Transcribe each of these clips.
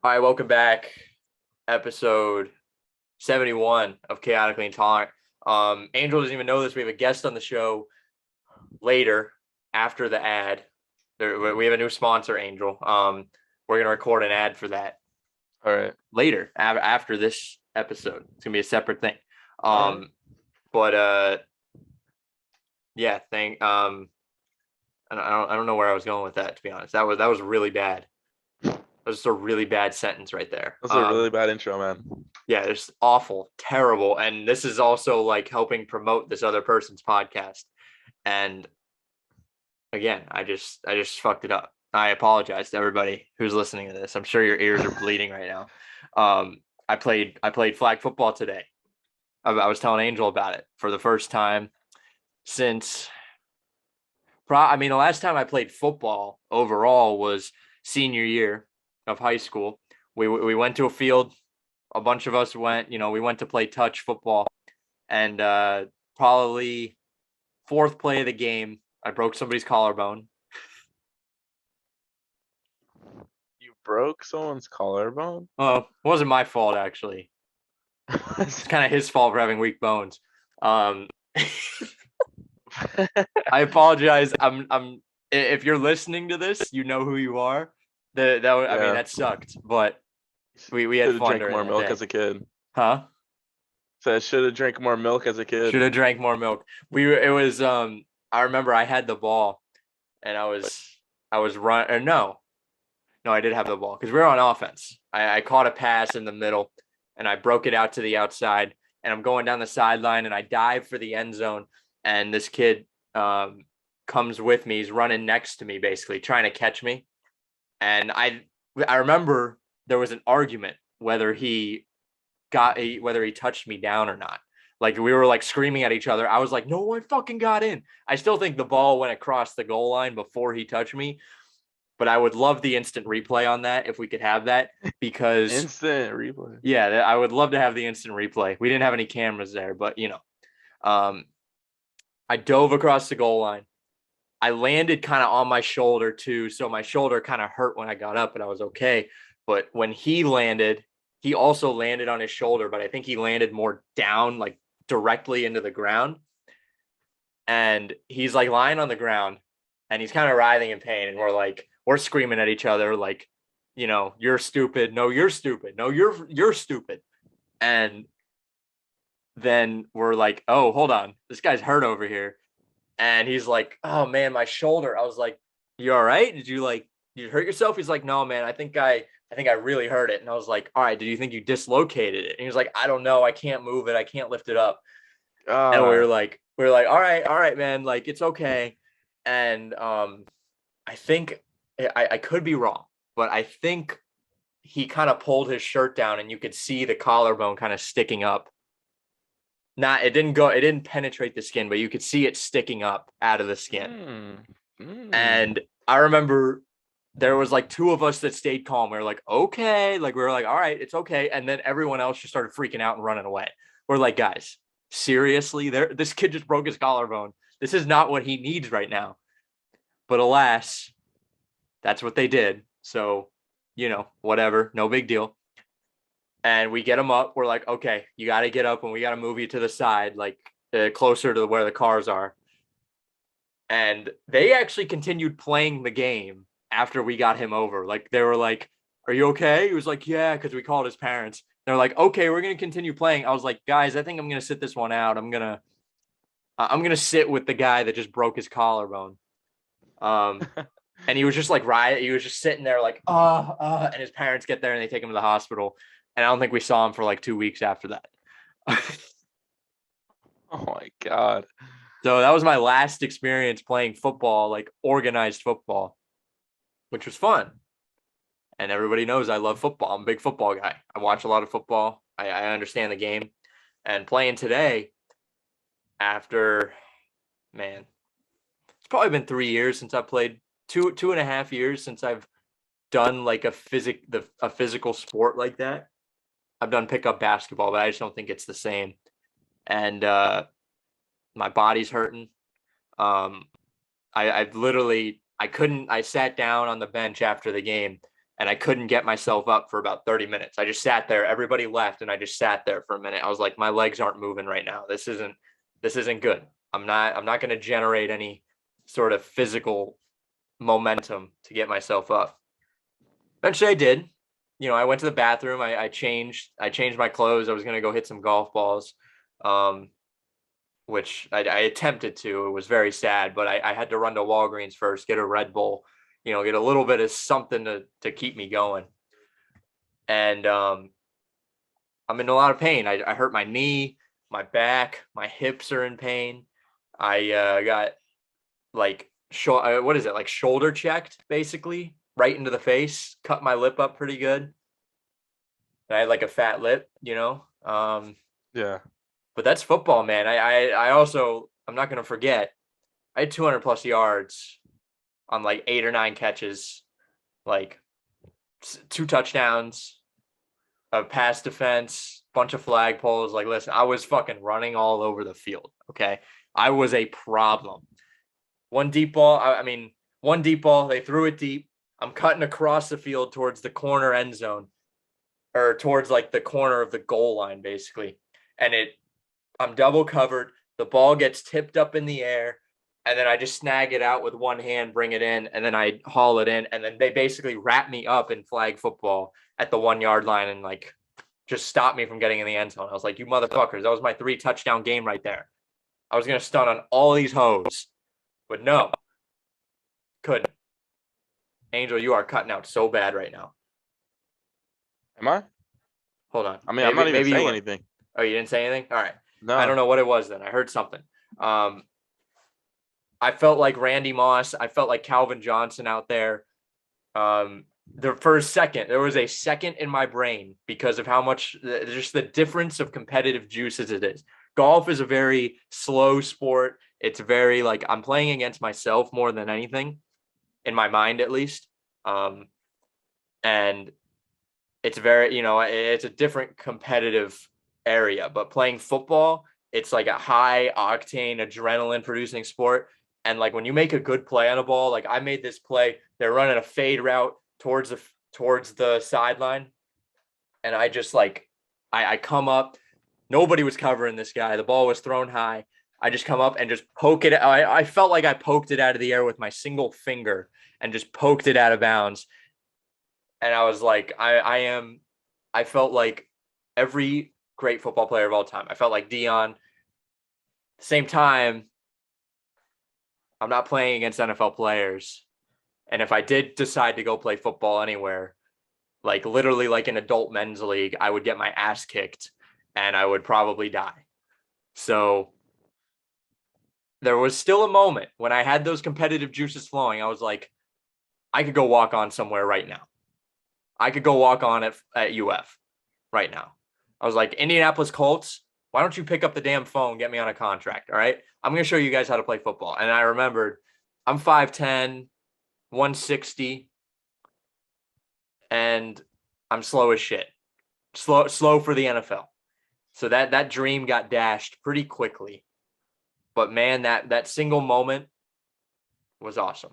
All right, welcome back. Episode 71 of Chaotically Intolerant. Angel doesn't even know this. We have a guest on the show later after the ad. We have a new sponsor, Angel. We're going to record an ad for that All right. later after this episode. It's going to be a separate thing. All right. But yeah, I don't know where I was going with that, to be honest. That was really bad. That was just a really bad sentence right there. That's a really bad intro, man. Yeah, it's awful, terrible. And this is also like helping promote this other person's podcast. And again, I just fucked it up. I apologize to everybody who's listening to this. I'm sure your ears are bleeding right now. I played flag football today. I was telling Angel about it for the first time since the last time I played football overall was senior year of high school. We went to a field. A bunch of us went, we went to play touch football, and probably fourth play of the game, I broke somebody's collarbone. You broke someone's collarbone? Oh, it wasn't my fault, actually. It's kind of his fault for having weak bones. I apologize. If you're listening to this, you know who you are. That sucked, but we had fun. Should have drank more milk as a kid. Huh? So I should have drank more milk as a kid. Should have drank more milk. I remember I had the ball and I was running. No, I did have the ball because we were on offense. I caught a pass in the middle and I broke it out to the outside and I'm going down the sideline and I dive for the end zone. And this kid comes with me. He's running next to me, basically trying to catch me. And I remember there was an argument whether he touched me down or not. Like we were like screaming at each other. I was like, no, I fucking got in. I still think the ball went across the goal line before he touched me, but I would love the instant replay on that if we could have that, because instant replay. Yeah, I would love to have the instant replay. We didn't have any cameras there, but I dove across the goal line. I landed kind of on my shoulder too, so my shoulder kind of hurt when I got up, but I was okay. But when he landed, he also landed on his shoulder, but I think he landed more down, like directly into the ground. And he's like lying on the ground and he's kind of writhing in pain. And we're screaming at each other, like, you're stupid. No, you're stupid. No, you're stupid. And then we're like, oh, hold on. This guy's hurt over here. And he's like, oh man, my shoulder. I was like, you all right? Did you hurt yourself? He's like, no, man, I think I really hurt it. And I was like, all right, did you think you dislocated it? And he was like, I don't know. I can't move it. I can't lift it up. And we were like, all right, man, like, it's okay. And I think I could be wrong, but I think he kind of pulled his shirt down and you could see the collarbone kind of sticking up. It didn't penetrate the skin, but you could see it sticking up out of the skin. And I remember there was like two of us that stayed calm. We were like, okay, like we were like, all right, it's okay. And then everyone else just started freaking out and running away. We're like, guys, seriously, this kid just broke his collarbone. This is not what he needs right now. But alas, that's what they did. So, whatever, no big deal. And we get him up. We're like, okay, you got to get up and we got to move you to the side, like closer to where the cars are. And they actually continued playing the game after we got him over. Like, they were like, are you okay? He was like, yeah, because we called his parents. They're like, okay, we're going to continue playing. I was like, guys, I think I'm going to sit this one out. I'm going to sit with the guy that just broke his collarbone. And he was just like, he was just sitting there like, and his parents get there and they take him to the hospital. And I don't think we saw him for like 2 weeks after that. Oh my God. So that was my last experience playing football, like organized football, which was fun. And everybody knows I love football. I'm a big football guy. I watch a lot of football. I understand the game. And playing today, after, man, it's probably been 3 years since I played, 2.5 years since I've done like a physical sport like that. I've done pickup basketball, but I just don't think it's the same. And my body's hurting. I sat down on the bench after the game and I couldn't get myself up for about 30 minutes. I just sat there. Everybody left, and I just sat there for a minute. I was like, my legs aren't moving right now. This isn't good. I'm not going to generate any sort of physical momentum to get myself up. Eventually I did. I went to the bathroom. I changed my clothes. I was going to go hit some golf balls, which I attempted to. It was very sad, but I had to run to Walgreens first, get a Red Bull, get a little bit of something to keep me going. And I'm in a lot of pain. I hurt my knee, my back, my hips are in pain. I got like what is it, like shoulder checked, basically right into the face, cut my lip up pretty good. I had like a fat lip, Yeah. But that's football, man. I also, I'm not gonna forget, I had 200 plus yards on like 8 or 9 catches, like 2 touchdowns, a pass defense, bunch of flag poles. Like, listen, I was fucking running all over the field. Okay, I was a problem. One deep ball, they threw it deep. I'm cutting across the field towards the corner end zone, or towards like the corner of the goal line, basically. And I'm double covered. The ball gets tipped up in the air, and then I just snag it out with one hand, bring it in, and then I haul it in. And then they basically wrap me up in flag football at the 1 yard line and like just stop me from getting in the end zone. I was like, you motherfuckers, that was my 3 touchdown game right there. I was going to stun on all these hoes, but no, couldn't. Angel, you are cutting out so bad right now. Am I? Hold on. I mean, I'm not even saying anything. Oh, you didn't say anything? All right. No. I don't know what it was then. I heard something. I felt like Randy Moss. I felt like Calvin Johnson out there. For a second, there was a second in my brain because of how much, just the difference of competitive juices it is. Golf is a very slow sport. It's very like, I'm playing against myself more than anything, in my mind at least. And it's very, it's a different competitive area, but playing football, it's like a high octane adrenaline producing sport. And like when you make a good play on a ball, like I made this play, they're running a fade route towards the sideline. And I just like, I come up, nobody was covering this guy. The ball was thrown high. I just come up and just poke it. I felt like I poked it out of the air with my single finger and just poked it out of bounds. And I was like, I felt like every great football player of all time. I felt like Dion. Same time, I'm not playing against NFL players. And if I did decide to go play football anywhere, like literally like an adult men's league, I would get my ass kicked and I would probably die. So there was still a moment when I had those competitive juices flowing. I was like, I could go walk on somewhere right now. I could go walk on at UF right now. I was like, Indianapolis Colts, why don't you pick up the damn phone, get me on a contract, all right? I'm going to show you guys how to play football. And I remembered I'm 5'10", 160, and I'm slow as shit. Slow for the NFL. So that dream got dashed pretty quickly. But man, that single moment was awesome.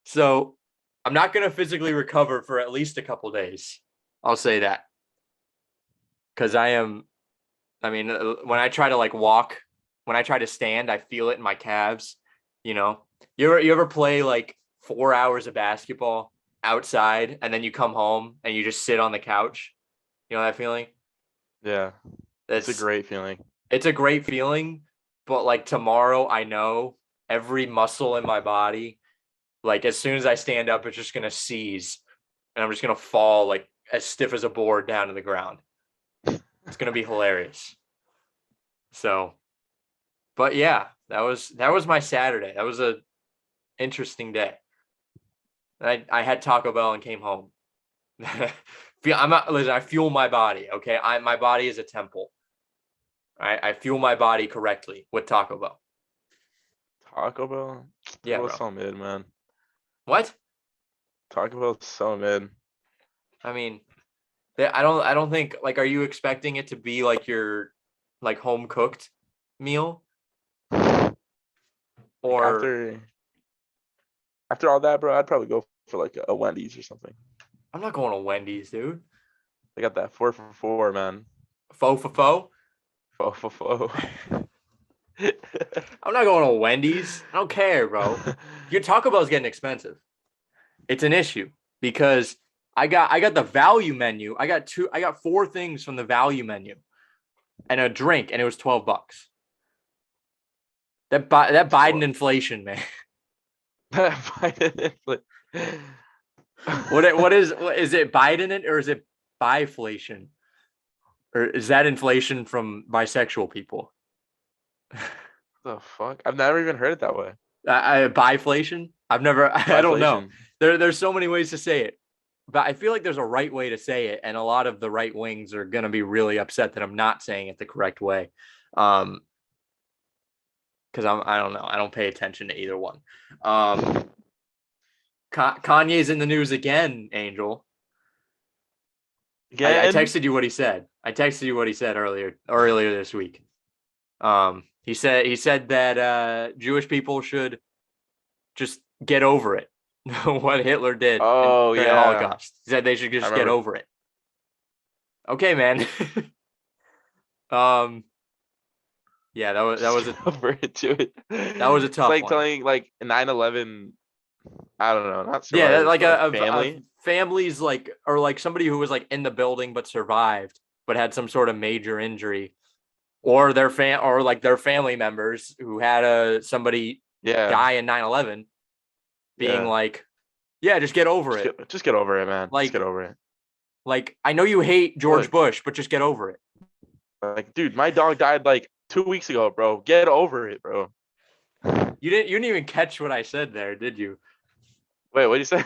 So I'm not going to physically recover for at least a couple days. I'll say that. Because when I try to like walk, when I try to stand, I feel it in my calves. You ever play like 4 hours of basketball outside and then you come home and you just sit on the couch? You know that feeling? Yeah. It's a great feeling. It's a great feeling. But like tomorrow, I know every muscle in my body, like as soon as I stand up, it's just going to seize and I'm just going to fall like as stiff as a board down to the ground. It's going to be hilarious. So, but yeah, that was my Saturday. That was a interesting day. I had Taco Bell and came home. I fuel my body. Okay. My body is a temple. I fuel my body correctly with Taco Bell. Taco Bell? Yeah, Taco bro. So mid, man. What? Taco Bell's so mid. I mean, I don't think, like, are you expecting it to be like your like home cooked meal? Like Or after all that, bro, I'd probably go for like a Wendy's or something. I'm not going to Wendy's, dude. They got that 4 for $4, man. Faux for faux. 4 for $4. I'm not going to Wendy's. I don't care, bro. Your Taco Bell's getting expensive. It's an issue because I got the value menu. I got 4 things from the value menu and a drink, and it was $12. That Biden inflation, man. What is it, Biden it, or is it biflation? Or is that inflation from bisexual people? The fuck? I've never even heard it that way. Biflation? I've never, I don't know. Biflation. There's so many ways to say it, but I feel like there's a right way to say it, and a lot of the right wings are gonna be really upset that I'm not saying it the correct way. Because I don't know. I don't pay attention to either one. Kanye's in the news again, Angel. Again? I texted you what he said. Earlier this week. He said that Jewish people should just get over it. What Hitler did during the Holocaust. He said they should just get over it. Okay, man. Yeah, that was over it to it. That was a tough it's like one. telling like 9/11. I don't know, not survivors, like a family. Families like, or like somebody who was like in the building but survived, but had some sort of major injury, or their family members who had somebody die in 9/11, being like, yeah, just get over it. Just get over it, man. Like, just get over it. Like, I know you hate George Bush, but just get over it. Like, dude, my dog died like 2 weeks ago, bro. Get over it, bro. You didn't even catch what I said there, did you? Wait, what did you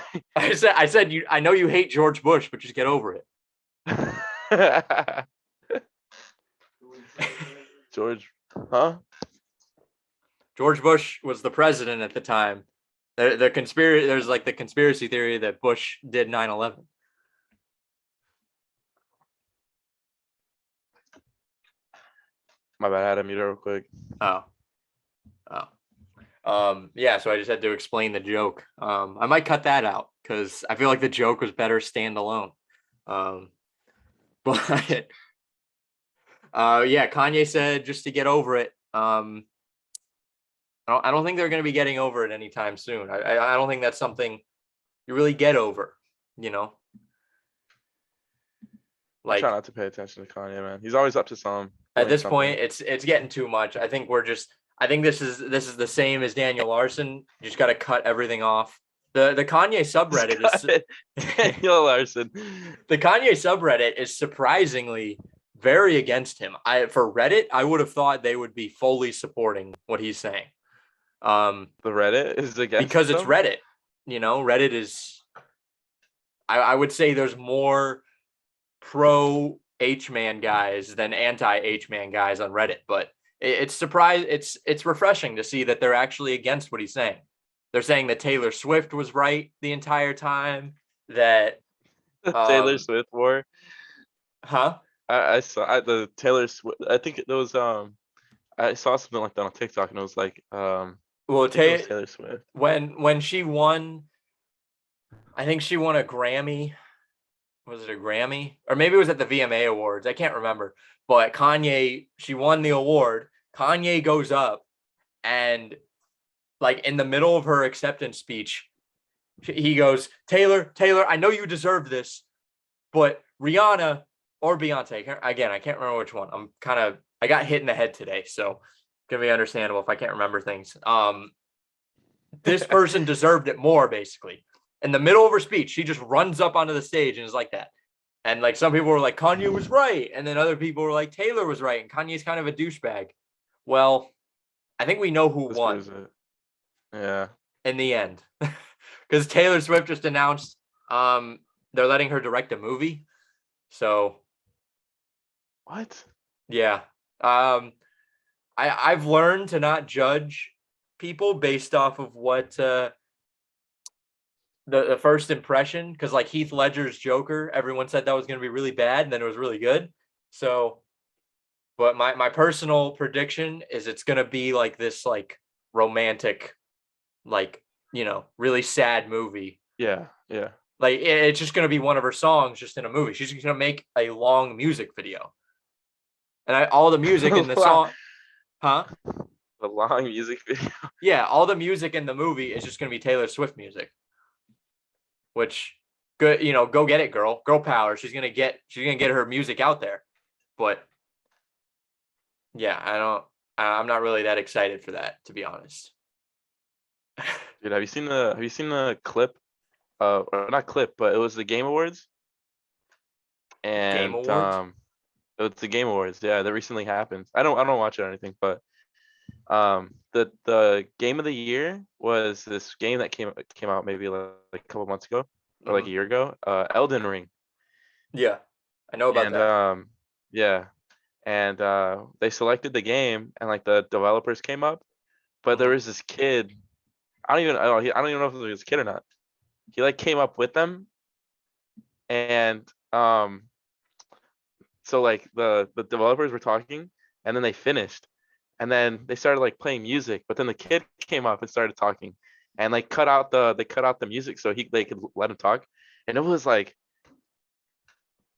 say? I said I know you hate George Bush, but just get over it. George, huh? George Bush was the president at the time. There's like the conspiracy theory that Bush did 9/11. My bad, I had to mute it real quick. Yeah, so I just had to explain the joke. I might cut that out because I feel like the joke was better standalone. But yeah, Kanye said just to get over it. I don't think they're going to be getting over it anytime soon. I don't think that's something you really get over, you know? Like, I try not to pay attention to Kanye, man. He's always up to something. At this point, it's getting too much. I think this is the same as Daniel Larson. You just got to cut everything off. The Kanye subreddit is Daniel Larson. The Kanye subreddit is surprisingly very against him. For Reddit, I would have thought they would be fully supporting what he's saying. The Reddit is against because it's Reddit. You know, Reddit is. I would say there's more pro H-man guys than anti H-man guys on Reddit, but it's refreshing to see that they're actually against what he's saying. They're saying that Taylor Swift was right the entire time, that Taylor Swift war. Huh? I saw the Taylor Swift. I think it was I saw something like that on TikTok, and it was like well, Taylor Swift when she won, I think she won a Grammy. Was it a Grammy? Or maybe it was at the VMA Awards. I can't remember. But Kanye, she won the award. Kanye goes up and, like, in the middle of her acceptance speech, he goes, Taylor, I know you deserve this, but Rihanna or Beyonce, again, I can't remember which one. I got hit in the head today, so it's going to be understandable if I can't remember things. This person deserved it more, basically. In the middle of her speech, she just runs up onto the stage and is like that. And like some people were like, Kanye was right. And then other people were like, Taylor was right. And Kanye's kind of a douchebag. Well, I think we know who won. Yeah. In the end. Because Taylor Swift just announced they're letting her direct a movie. So. What? Yeah. I've learned to not judge people based off of what the first impression, because like Heath Ledger's Joker, everyone said that was going to be really bad, and then it was really good. So, But my personal prediction is it's gonna be like this like romantic, like, really sad movie. Yeah, yeah. Like it's just gonna be one of her songs just in a movie. She's just gonna make a long music video. And all the music in the Wow, song, huh? a long music video. Yeah, all the music in the movie is just gonna be Taylor Swift music, which good, go get it, girl. Girl power. She's gonna get her music out there. But yeah, I'm not really that excited for that, to be honest. Dude, have you seen the clip? Or not clip, but it was the Game Awards, Game and Awards? it's the Game Awards. Yeah, that recently happened. I don't watch it or anything, but the game of the year was this game that came out maybe like a couple months ago or like a Mhm. year ago. Elden Ring, Yeah, I know about and that. yeah, and they selected the game, and like the developers came up, but there Mhm. was this kid. I don't even know if it was a kid or not. He like came up with them, and so like the developers were talking, and then they finished, and then they started like playing music, but then the kid came up and started talking, and like cut out the music so they could let him talk, and it was like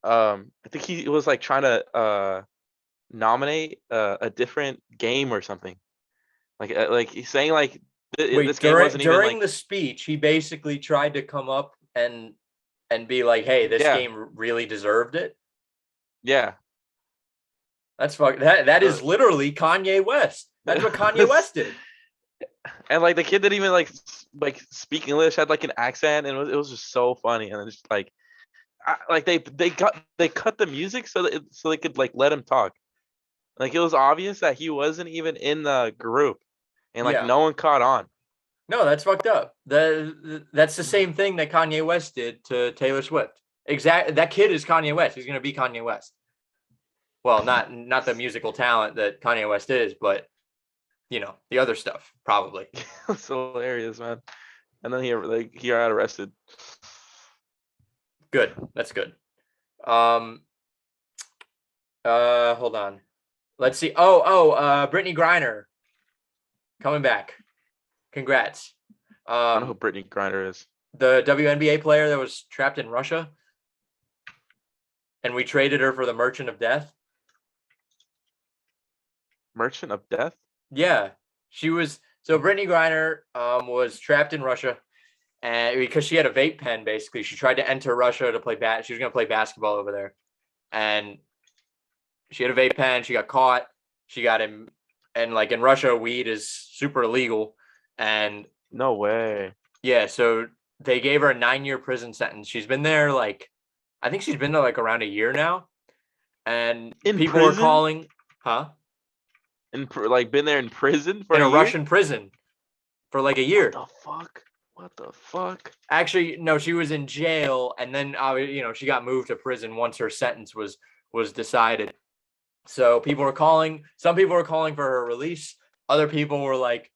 I think he was like trying to nominate a different game or something, like he's saying like this Wait, game during wasn't even during like. the speech, he basically tried to come up and be like, "Hey, this Yeah, game really deserved it." yeah. That Uh, is literally Kanye West. That's what Kanye West did. and like the kid didn't even like speak English, had like an accent, and it was just so funny. And it's just like like they cut the music so they could like let him talk. Like it was obvious that he wasn't even in the group, and like Yeah. no one caught on. No, that's fucked up. That's the same thing that Kanye West did to Taylor Swift. Exact. That kid is Kanye West. He's gonna be Kanye West. Well, not the musical talent that Kanye West is, but the other stuff probably. It's hilarious, man. And then he got arrested. Good. That's good. Um. Hold on. Let's see. Brittany Griner coming back. Congrats. I don't know who Um, Brittany Griner is. the WNBA player that was trapped in Russia, and we traded her for the Merchant of Death. Merchant of Death. Yeah, she was. So Brittany Griner was trapped in Russia, and because she had a vape pen, basically, she tried to enter Russia to play She was going to play basketball over there, and she had a vape pen. She got caught. She got him, and like in Russia, weed is super illegal, and No way. yeah, so they gave her a 9-year prison sentence. She's been there I think she's been there like around a year now, and In people were prison? calling, huh? Like been there in prison for In a a year? Russian prison for like a What year. the fuck? What the fuck? Actually, no, she was in jail, and then she got moved to prison once her sentence was decided. So people were calling. Some people were calling for her release. Other people were like,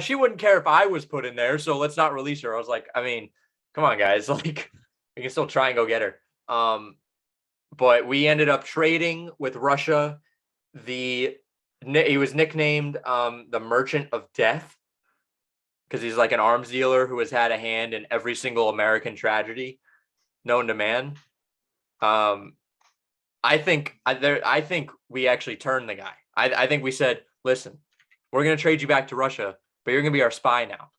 she wouldn't care if I was put in there, so let's not release her. I was like, I mean, come on, guys, like we can still try and go get her. But we ended up trading with Russia. He was nicknamed the Merchant of Death because he's like an arms dealer who has had a hand in every single American tragedy known to man. Um, I think we actually turned the guy. I think we said, listen, we're gonna trade you back to Russia, but you're gonna be our spy now.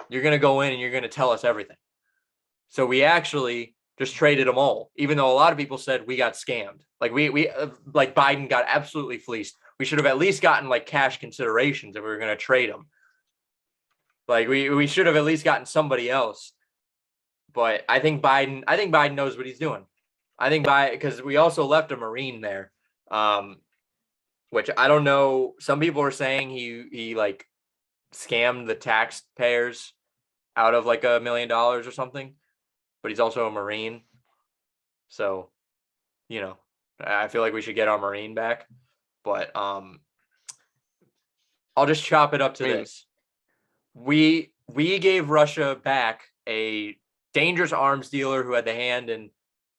You're gonna go in and you're gonna tell us everything. So we actually just traded them all, even though a lot of people said we got scammed. Like we like Biden got absolutely fleeced. We should have at least gotten like cash considerations if we were gonna trade them. Like we should have at least gotten somebody else. But I think Biden knows what he's doing. I think because we also left a Marine there, um, which I don't know. Some people are saying he like scammed the taxpayers out of like $1 million or something, but he's also a Marine. So, you know, I feel like we should get our Marine back. But I'll just chop it up to I mean, this. We gave Russia back a dangerous arms dealer who had the hand in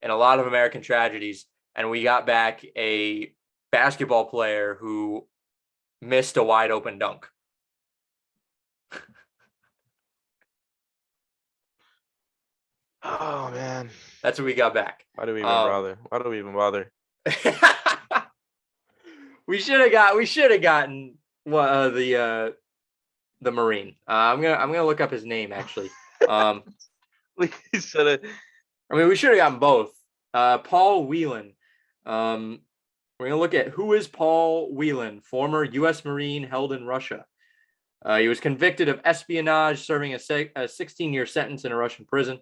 a lot of American tragedies, and we got back a basketball player who missed a wide open dunk? Oh man. That's what we got back. Why do we even bother? Why do we even bother? We should have gotten the Marine. I'm gonna look up his name actually. We should have. I mean, we should have gotten both. Paul Whelan. We're gonna look at who is Paul Whelan, former U.S. Marine held in Russia. He was convicted of espionage, serving a 16-year sentence in a Russian prison.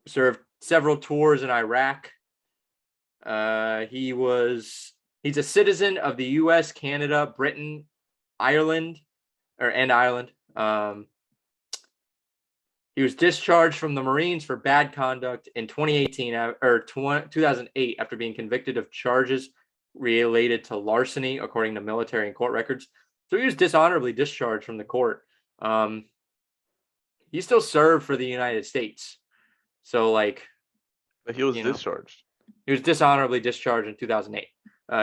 Served several tours in Iraq. He's a citizen of the U.S., Canada, Britain, Ireland. He was discharged from the Marines for bad conduct in 2008 after being convicted of charges related to larceny, according to military and court records. So he was dishonorably discharged from the court. He still served for the United States. So, like, But he was discharged. He was dishonorably discharged in 2008.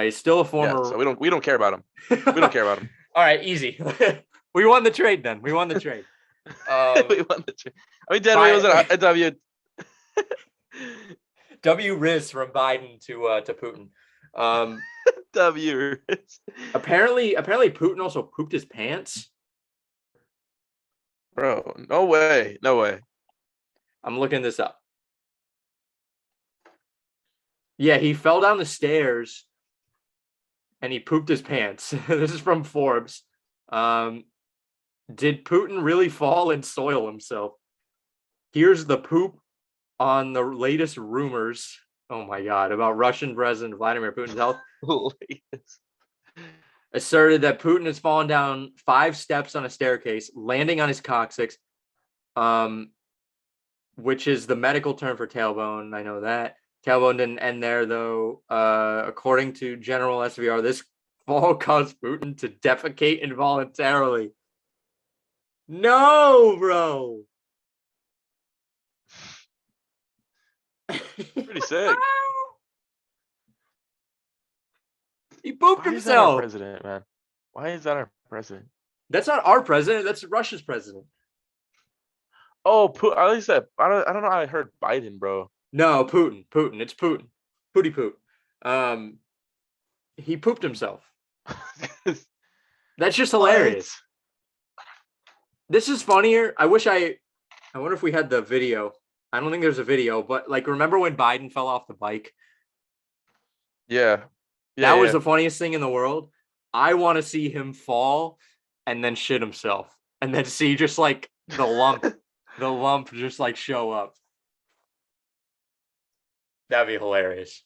He's still a former. Yeah, so we don't care about him. We don't care about him. All right, easy. We won the trade then. We won the trade. We won the trade. I mean, Denver was a W. W Riz from Biden to Putin. W. Apparently Putin also pooped his pants. Bro, no way. No way. I'm looking this up. Yeah, he fell down the stairs and he pooped his pants. This is from Forbes. Did Putin really fall and soil himself? Here's the poop on the latest rumors. Oh my God, about Russian President Vladimir Putin's health. Asserted that Putin has fallen down 5 steps on a staircase, landing on his coccyx, which is the medical term for tailbone. I know that. Tailbone didn't end there, though. According to General SVR, this fall caused Putin to defecate involuntarily. No, bro. Pretty sick. He pooped Why himself. Is that our president, man? Why is that our president? That's not our president. That's Russia's president. Oh, at least I don't know. I heard Biden, bro. No, Putin. It's Putin. Pooty poop. He pooped himself. That's just hilarious. This is funnier. I wonder if we had the video. I don't think there's a video, but like, remember when Biden fell off the bike? Yeah. That was the funniest thing in the world. I want to see him fall and then shit himself and then see just like the lump just like show up. That'd be hilarious.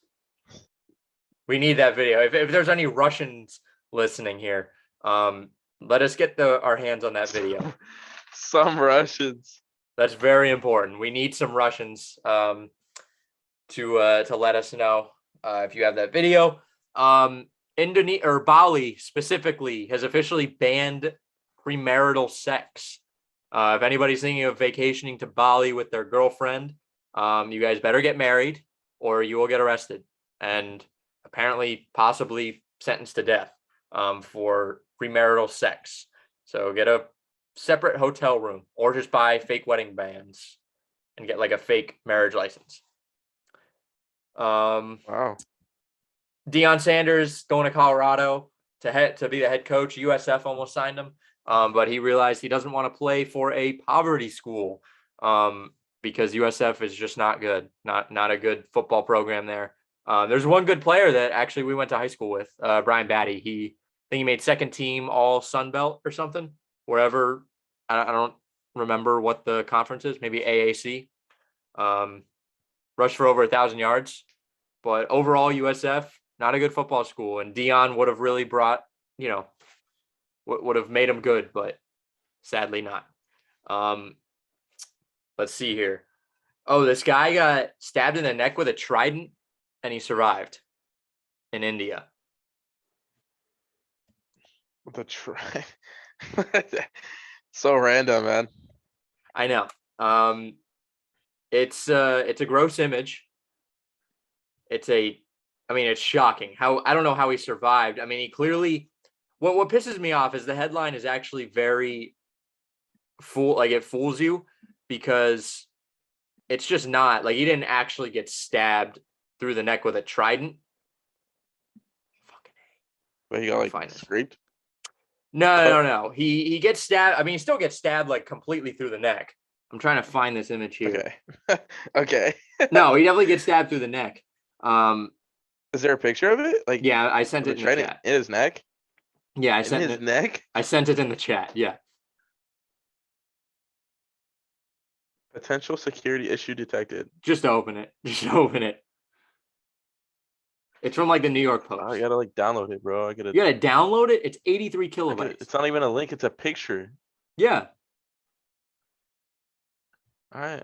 We need that video. If there's any Russians listening here, let us get our hands on that video. Some Russians. That's very important. We need some Russians to let us know if you have that video. Indonesia or Bali specifically has officially banned premarital sex. If anybody's thinking of vacationing to Bali with their girlfriend, you guys better get married or you will get arrested and apparently possibly sentenced to death for premarital sex. So get a separate hotel room or just buy fake wedding bands and get like a fake marriage license. Wow. Deion Sanders going to Colorado to be the head coach. USF almost signed him, but he realized he doesn't want to play for a poverty school because USF is just not good. Not a good football program there. There's one good player that actually we went to high school with, Brian Batty. I think he made second team all Sun Belt or something, wherever. I don't remember what the conference is, maybe AAC. Rushed for over 1,000 yards, but overall USF, not a good football school. And Deion would have really brought, would have made him good, but sadly not. Let's see here. Oh, this guy got stabbed in the neck with a trident and he survived in India. The trident. So random, man. I know. It's a gross image. It's a I mean, it's shocking how I don't know how he survived. I mean, he clearly. What pisses me off is the headline is actually very like it fools you because it's just not like he didn't actually get stabbed through the neck with a trident. Fucking But he got like scraped. No. He gets stabbed. I mean, he still gets stabbed like completely through the neck. I'm trying to find this image here. Okay. Okay. No, he definitely gets stabbed through the neck. Is there a picture of it? Like, yeah, I sent it in the chat. In his neck? Yeah, I in sent his neck? I sent it in the chat. Yeah. Potential security issue detected. Just open it. Just open it. It's from like the New York Post. I gotta like download it, bro. You gotta download it. It's 83 kilobytes. It's not even a link. It's a picture. Yeah. All right.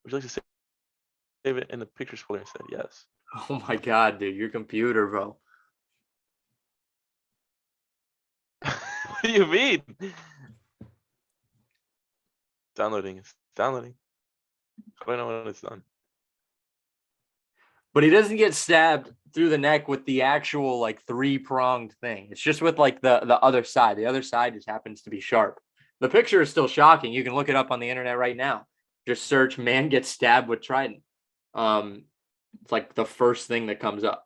Would you like to save it in the pictures folder instead? Yes. Oh my god, dude, your computer, bro. What do you mean? Downloading. It's downloading. How do I know when it's done? But he doesn't get stabbed through the neck with the actual like 3-pronged thing. It's just with like the other side. The other side just happens to be sharp. The picture is still shocking. You can look it up on the internet right now. Just search "man gets stabbed with trident." It's like the first thing that comes up.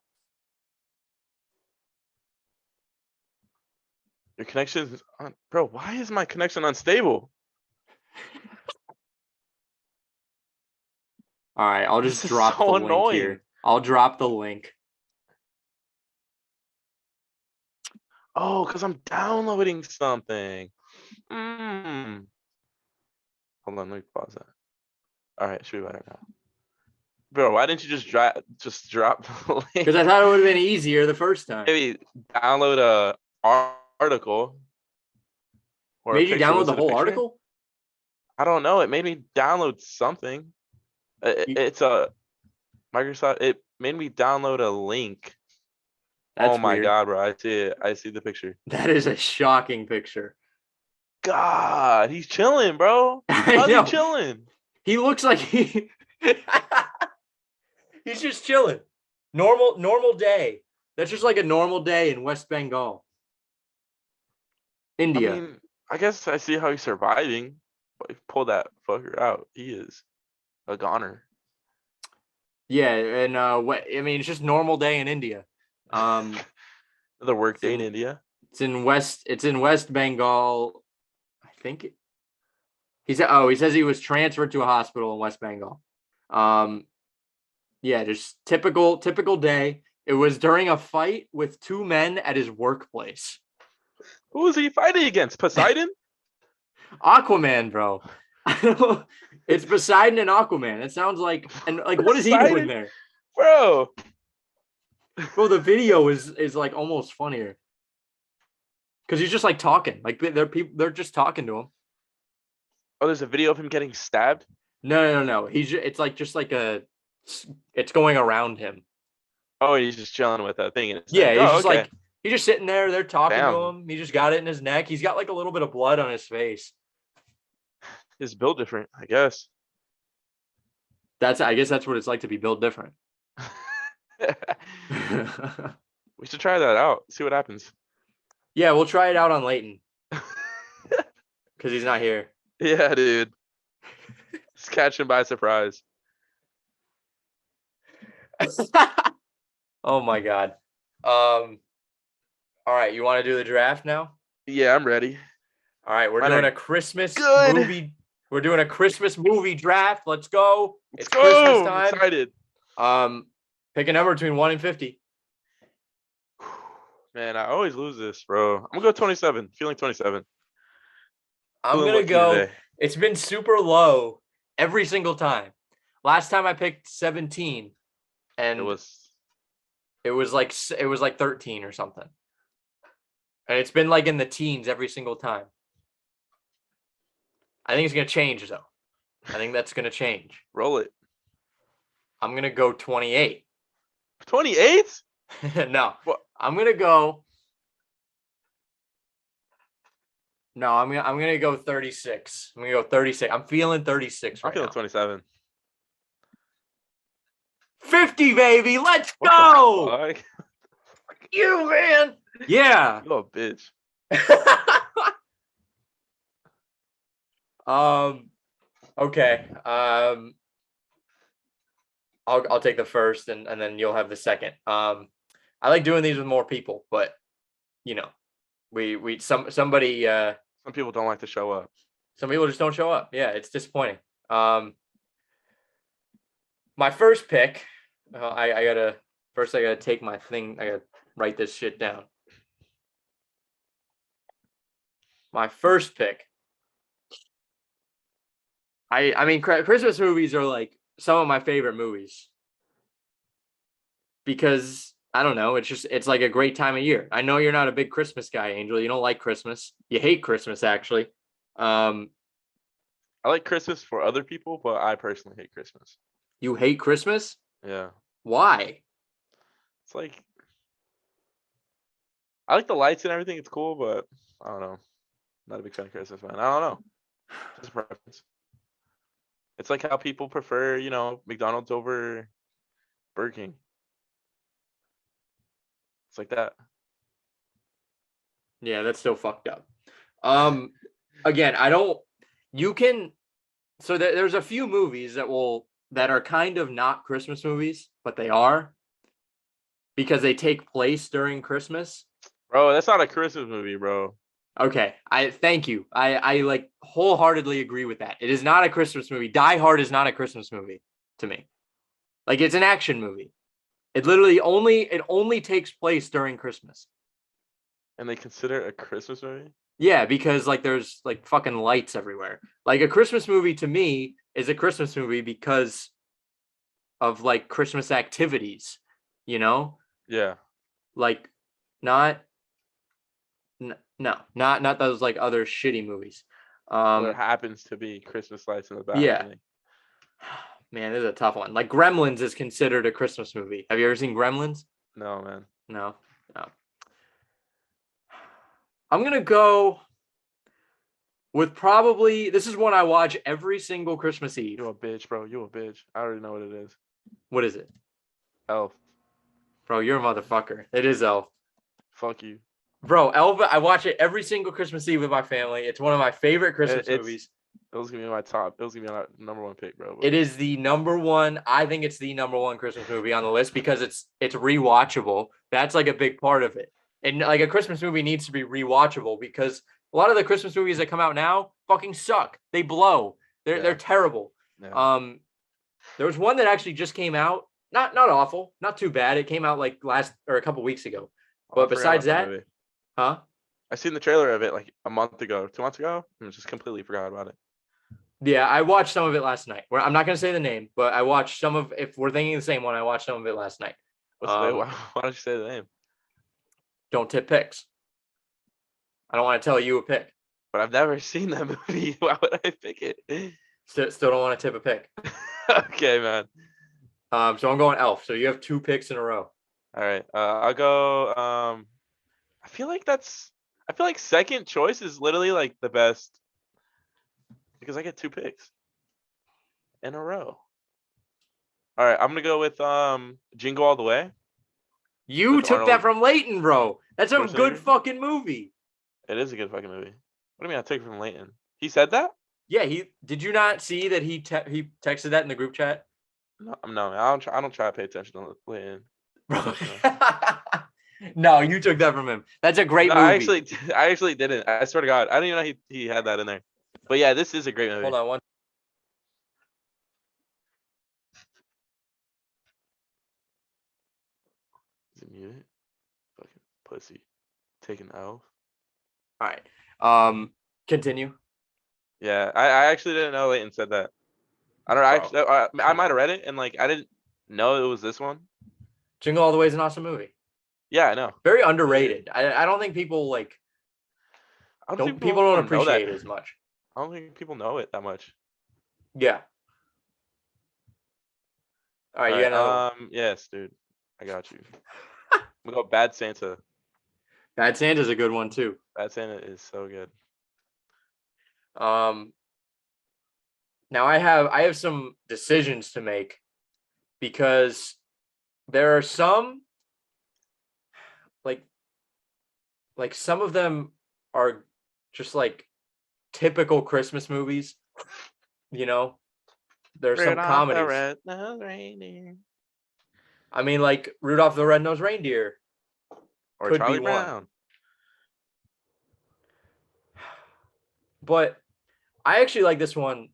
Your connection is on, bro. Why is my connection unstable? All right, I'll just drop the link here. I'll drop the link. Oh, because I'm downloading something. Hold on, let me pause that. All right, should be better now. Bro, why didn't you just drop the link? Because I thought it would have been easier the first time. Maybe download a article. Made you download the whole article? I don't know. It made me download something. It's a Microsoft. It made me download a link. That's oh my weird. god, bro! I see it. I see the picture. That is a shocking picture. God, he's chilling, bro. How's he chilling? He looks like he's just chilling. Normal day. That's just like a normal day in West Bengal. India. I mean, I guess I see how he's surviving. But if pull that fucker out, he is a goner. Yeah, and I mean, it's just normal day in India. The work day in India. It's in West Bengal. I think he says he was transferred to a hospital in West Bengal. Yeah, just typical day. It was during a fight with 2 men at his workplace. Who was he fighting against? Poseidon? Aquaman, bro. It's Poseidon and Aquaman. It sounds like, and like, what is he doing there, bro? Bro, the video is like almost funnier because he's just like talking, like they're just talking to him. Oh, there's a video of him getting stabbed. No. It's like just like it's going around him. Oh, he's just chilling with that thing. Yeah, he's just like he's just sitting there. They're talking to him. He just got it in his neck. He's got like a little bit of blood on his face. His build different, I guess. I guess that's what it's like to be built different. We should try that out. See what happens. Yeah, we'll try it out on Leighton. Because he's not here. Yeah, dude. Just catch him by surprise. Oh my god. All right, you want to do the draft now? Yeah, I'm ready. All right, we're doing a Christmas movie. We're doing a Christmas movie draft. Let's go. It's Christmas time. I'm excited. Pick a number between 1 and 50. Man, I always lose this, bro. I'm gonna go 27. Feeling 27. I'm gonna go. Today. It's been super low every single time. Last time I picked 17, and it was like 13 or something. And it's been like in the teens every single time. I think it's gonna change though. I think that's gonna change. Roll it. I'm gonna go 28. 28? No. What? I'm gonna go. No, I'm gonna go 36. I'm gonna go 36. I'm feeling 36 right now. I'm feeling 27. 50, baby. Let's What go. the fuck? You, man. Yeah. You a bitch. Okay. I'll take the first and then you'll have the second. I like doing these with more people, but you know, somebody Some people don't like to show up. some people just don't show up. Yeah, it's disappointing. My first pick, I gotta take my thing. I gotta write this shit down. My first pick. I mean, Christmas movies are like some of my favorite movies because I don't know. It's like a great time of year. I know you're not a big Christmas guy, Angel. You don't like Christmas. You hate Christmas, actually. I like Christmas for other people, but I personally hate Christmas. You hate Christmas? Yeah. Why? It's like I like the lights and everything. It's cool, but I don't know. Not a big fan of Christmas, man. I don't know. Just a preference. It's like how people prefer, McDonald's over Burger King. It's like that. Yeah, that's still fucked up. Again, I don't. You can. So there's a few movies that are kind of not Christmas movies, but they are because they take place during Christmas. Bro, that's not a Christmas movie, bro. Okay, I thank you. I like wholeheartedly agree with that. It is not a Christmas movie. Die Hard is not a Christmas movie to me. Like it's an action movie. It only takes place during Christmas. And they consider it a Christmas movie? Yeah, because like there's like fucking lights everywhere. Like a Christmas movie to me is a Christmas movie because of like Christmas activities, you know? Yeah. Like not no, not those like other shitty movies. There happens to be Christmas lights in the Yeah. balcony. Man, this is a tough one. Like Gremlins is considered a Christmas movie. Have you ever seen Gremlins? No, man. No. No. I'm going to go with probably this is one I watch every single Christmas Eve. You a bitch, bro. You a bitch. I already know what it is. What is it? Elf. Bro, you're a motherfucker. It is Elf. Fuck you. Bro, Elf, I watch it every single Christmas Eve with my family. It's one of my favorite Christmas movies. It was gonna be my top. It was gonna be my number one pick, bro. It is the number one. I think it's the number one Christmas movie on the list because it's rewatchable. That's like a big part of it. And like a Christmas movie needs to be rewatchable because a lot of the Christmas movies that come out now fucking suck. They blow. They're terrible. Yeah. There was one that actually just came out. Not awful, not too bad. It came out like a couple weeks ago. But besides that, huh? I seen the trailer of it like a month ago, 2 months ago, and just completely forgot about it. Yeah, I watched some of it last night. I'm not gonna say the name, but I watched some of. If we're thinking the same one, I watched some of it last night. What's the name? Why don't you say the name? Don't tip picks. I don't want to tell you a pick. But I've never seen that movie. Why would I pick it? Still don't want to tip a pick. Okay, man. So I'm going Elf. So you have 2 picks in a row. All right. I'll go. I feel like second choice is literally like the best because I get 2 picks in a row. All right, I'm gonna go with Jingle All the Way. You took that from Leighton, bro. That's a good fucking movie. It is a good fucking movie. What do you mean I took it from Leighton? He said that? Yeah, did you not see that he texted that in the group chat? No, I don't try to pay attention to Leighton. Bro. No, you took that from him. That's a great movie. I actually didn't. I swear to God, I didn't even know he had that in there. But yeah, this is a great movie. Hold on one. Is it muted? Fucking pussy. Taking L. All right. Continue. Yeah, I actually didn't know Leighton said that. I don't actually. I might have read it and like I didn't know it was this one. Jingle All the Way is an awesome movie. Yeah, I know. Very underrated. I don't think people like. People don't appreciate it as much. I don't think people know it that much. Yeah. All right, you got another one. Yes, dude. I got you. We go Bad Santa. Bad Santa's a good one too. Bad Santa is so good. Now I have some decisions to make because there are some like some of them are just like typical Christmas movies, you know. There's some Rudolph the comedies. Red-Nosed Reindeer. I mean, like Rudolph the Red-Nosed Reindeer Or could be Charlie one. Brown. But I actually like this one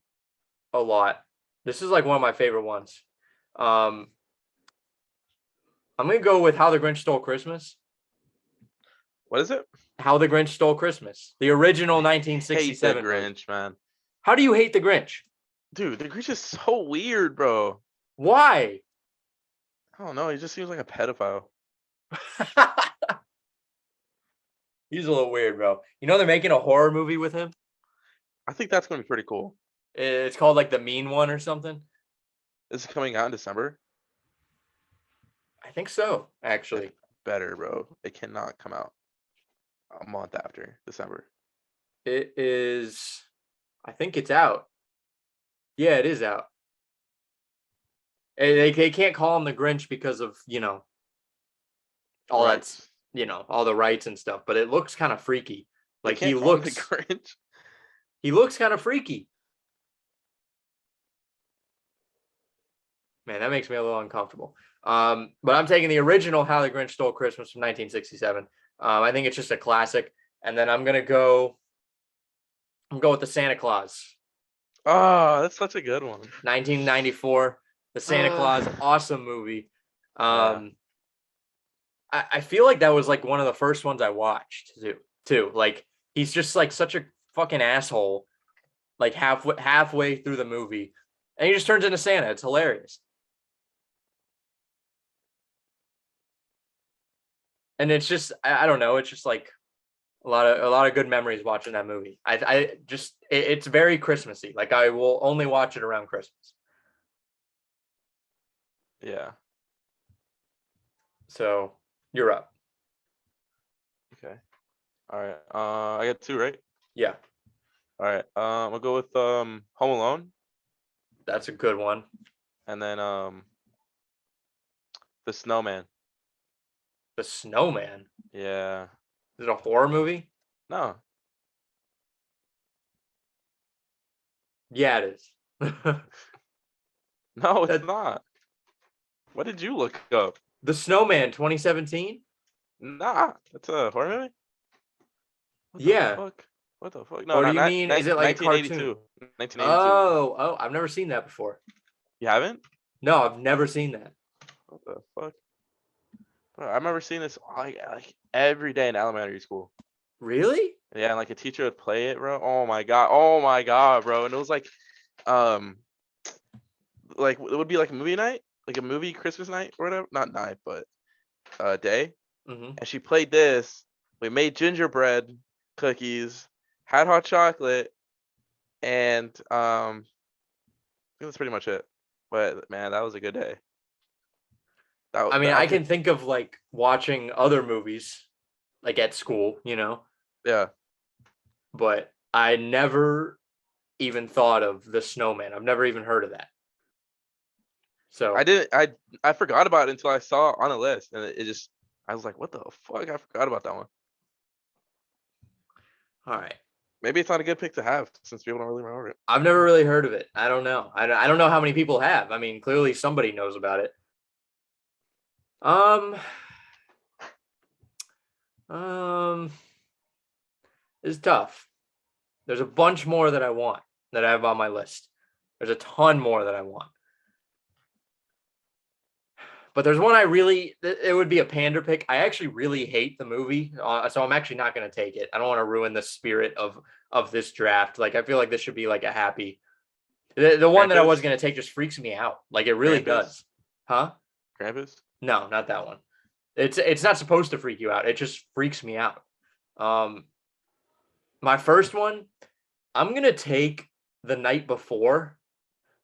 a lot. This is like one of my favorite ones. I'm gonna go with How the Grinch Stole Christmas. What is it? How the Grinch Stole Christmas, the original Hate the 1967 movie. Grinch, man. How do you hate the Grinch? Dude, the Grinch is so weird, bro. Why? I don't know. He just seems like a pedophile. He's a little weird, bro. You know they're making a horror movie with him. I think that's going to be pretty cool. It's called like The Mean One or something. Is it coming out in December? I think so, actually. Better, bro. It cannot come out a month after December. It is. I think it's out. Yeah, it is out. They can't call him the Grinch because of all Right. that's all the rights and stuff. But it looks kind of freaky. They Like can't call him the Grinch. he looks kind of freaky. Man, that makes me a little uncomfortable. But I'm taking the original How the Grinch Stole Christmas from 1967. I think it's just a classic. And then I'm gonna go with the Santa Claus. Oh, that's such a good one. 1994. The Santa Claus, awesome movie. Yeah. I feel like that was like one of the first ones I watched too. Like he's just like such a fucking asshole, like halfway through the movie, and he just turns into Santa. It's hilarious. And it's just I don't know. It's just like a lot of good memories watching that movie. It's very Christmassy. Like I will only watch it around Christmas. Yeah. So you're up. Okay. All right. I got two, right? Yeah, All right. I'll go with Home Alone, that's a good one. and then The Snowman. The Snowman. Yeah. Is it a horror movie? No. Yeah, it is. No, it's That- not. What did you look up? The Snowman 2017? Nah, it's a horror movie. What Yeah. the fuck? What the fuck? No, Or do not, you not mean is it like a 1982. cartoon? 1982. Oh, I've never seen that before. You haven't? No, I've never seen that. What the fuck? Bro, I remember seeing this like every day in elementary school. Really? Yeah, and like a teacher would play it, bro. Oh my god, bro. And it was like it would be like a movie night, like a movie Christmas night or whatever. Not night, but day. Mm-hmm. And she played this. We made gingerbread cookies, had hot chocolate, and I think that's pretty much it. But man, that was a good day. I mean, I can think of like watching other movies like at school, Yeah. but I never even thought of The Snowman. I've never even heard of that. So I forgot about it until I saw it on a list, and it just I was like, what the fuck? I forgot about that one. all right. Maybe it's not a good pick to have since people don't really remember it. I've never really heard of it. I don't know. I don't know how many people have. I mean, clearly somebody knows about it. It's tough. There's a bunch more that I want that I have on my list. There's a ton more that I want. But there's one it would be a pander pick. I actually really hate the movie, so I'm actually not going to take it. I don't want to ruin the spirit of this draft. Like, I feel like this should be like a happy. The one that I was Krampus? going to take just freaks me out. Like, it really Krampus? does. Huh? Krampus? No, not that one. It's not supposed to freak you out. It just freaks me out. My first one, I'm going to take The Night Before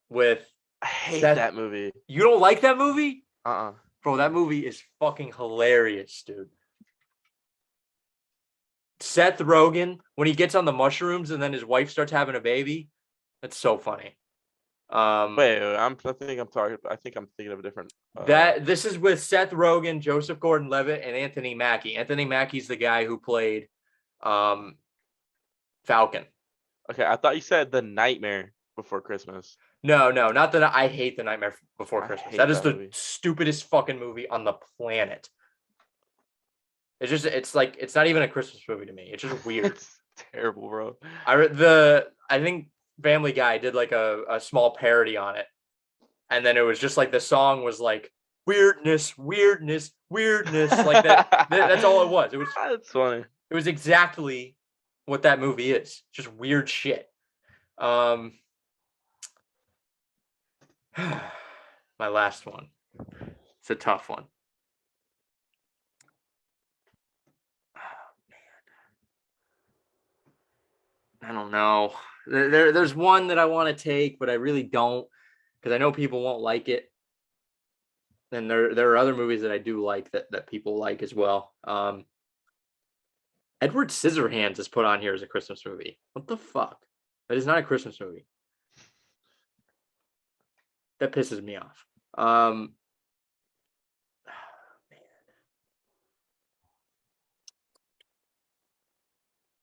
with I hate Seth. that movie. You don't like that movie? Uh-uh. Bro, that movie is fucking hilarious, dude. Seth Rogen, when he gets on the mushrooms and then his wife starts having a baby, that's so funny. Wait, I think I'm thinking of a different. That this is with Seth Rogen, Joseph Gordon-Levitt, and Anthony Mackie. Anthony Mackie's the guy who played Falcon. Okay, I thought you said The Nightmare Before Christmas. No, not that I hate The Nightmare Before I Christmas. hate That is that the movie. stupidest fucking movie on the planet. It's like it's not even a Christmas movie to me. It's just weird. It's terrible, bro. I think Family Guy did like a small parody on it, and then it was just like the song was like weirdness, weirdness, weirdness, like that. That's all it was. That's funny. It was exactly what that movie is. Just weird shit. My last one. It's a tough one. I don't know. There's one that I want to take, but I really don't because I know people won't like it. And there are other movies that I do like that people like as well. Edward Scissorhands is put on here as a Christmas movie. What the fuck? That is not a Christmas movie. That pisses me off.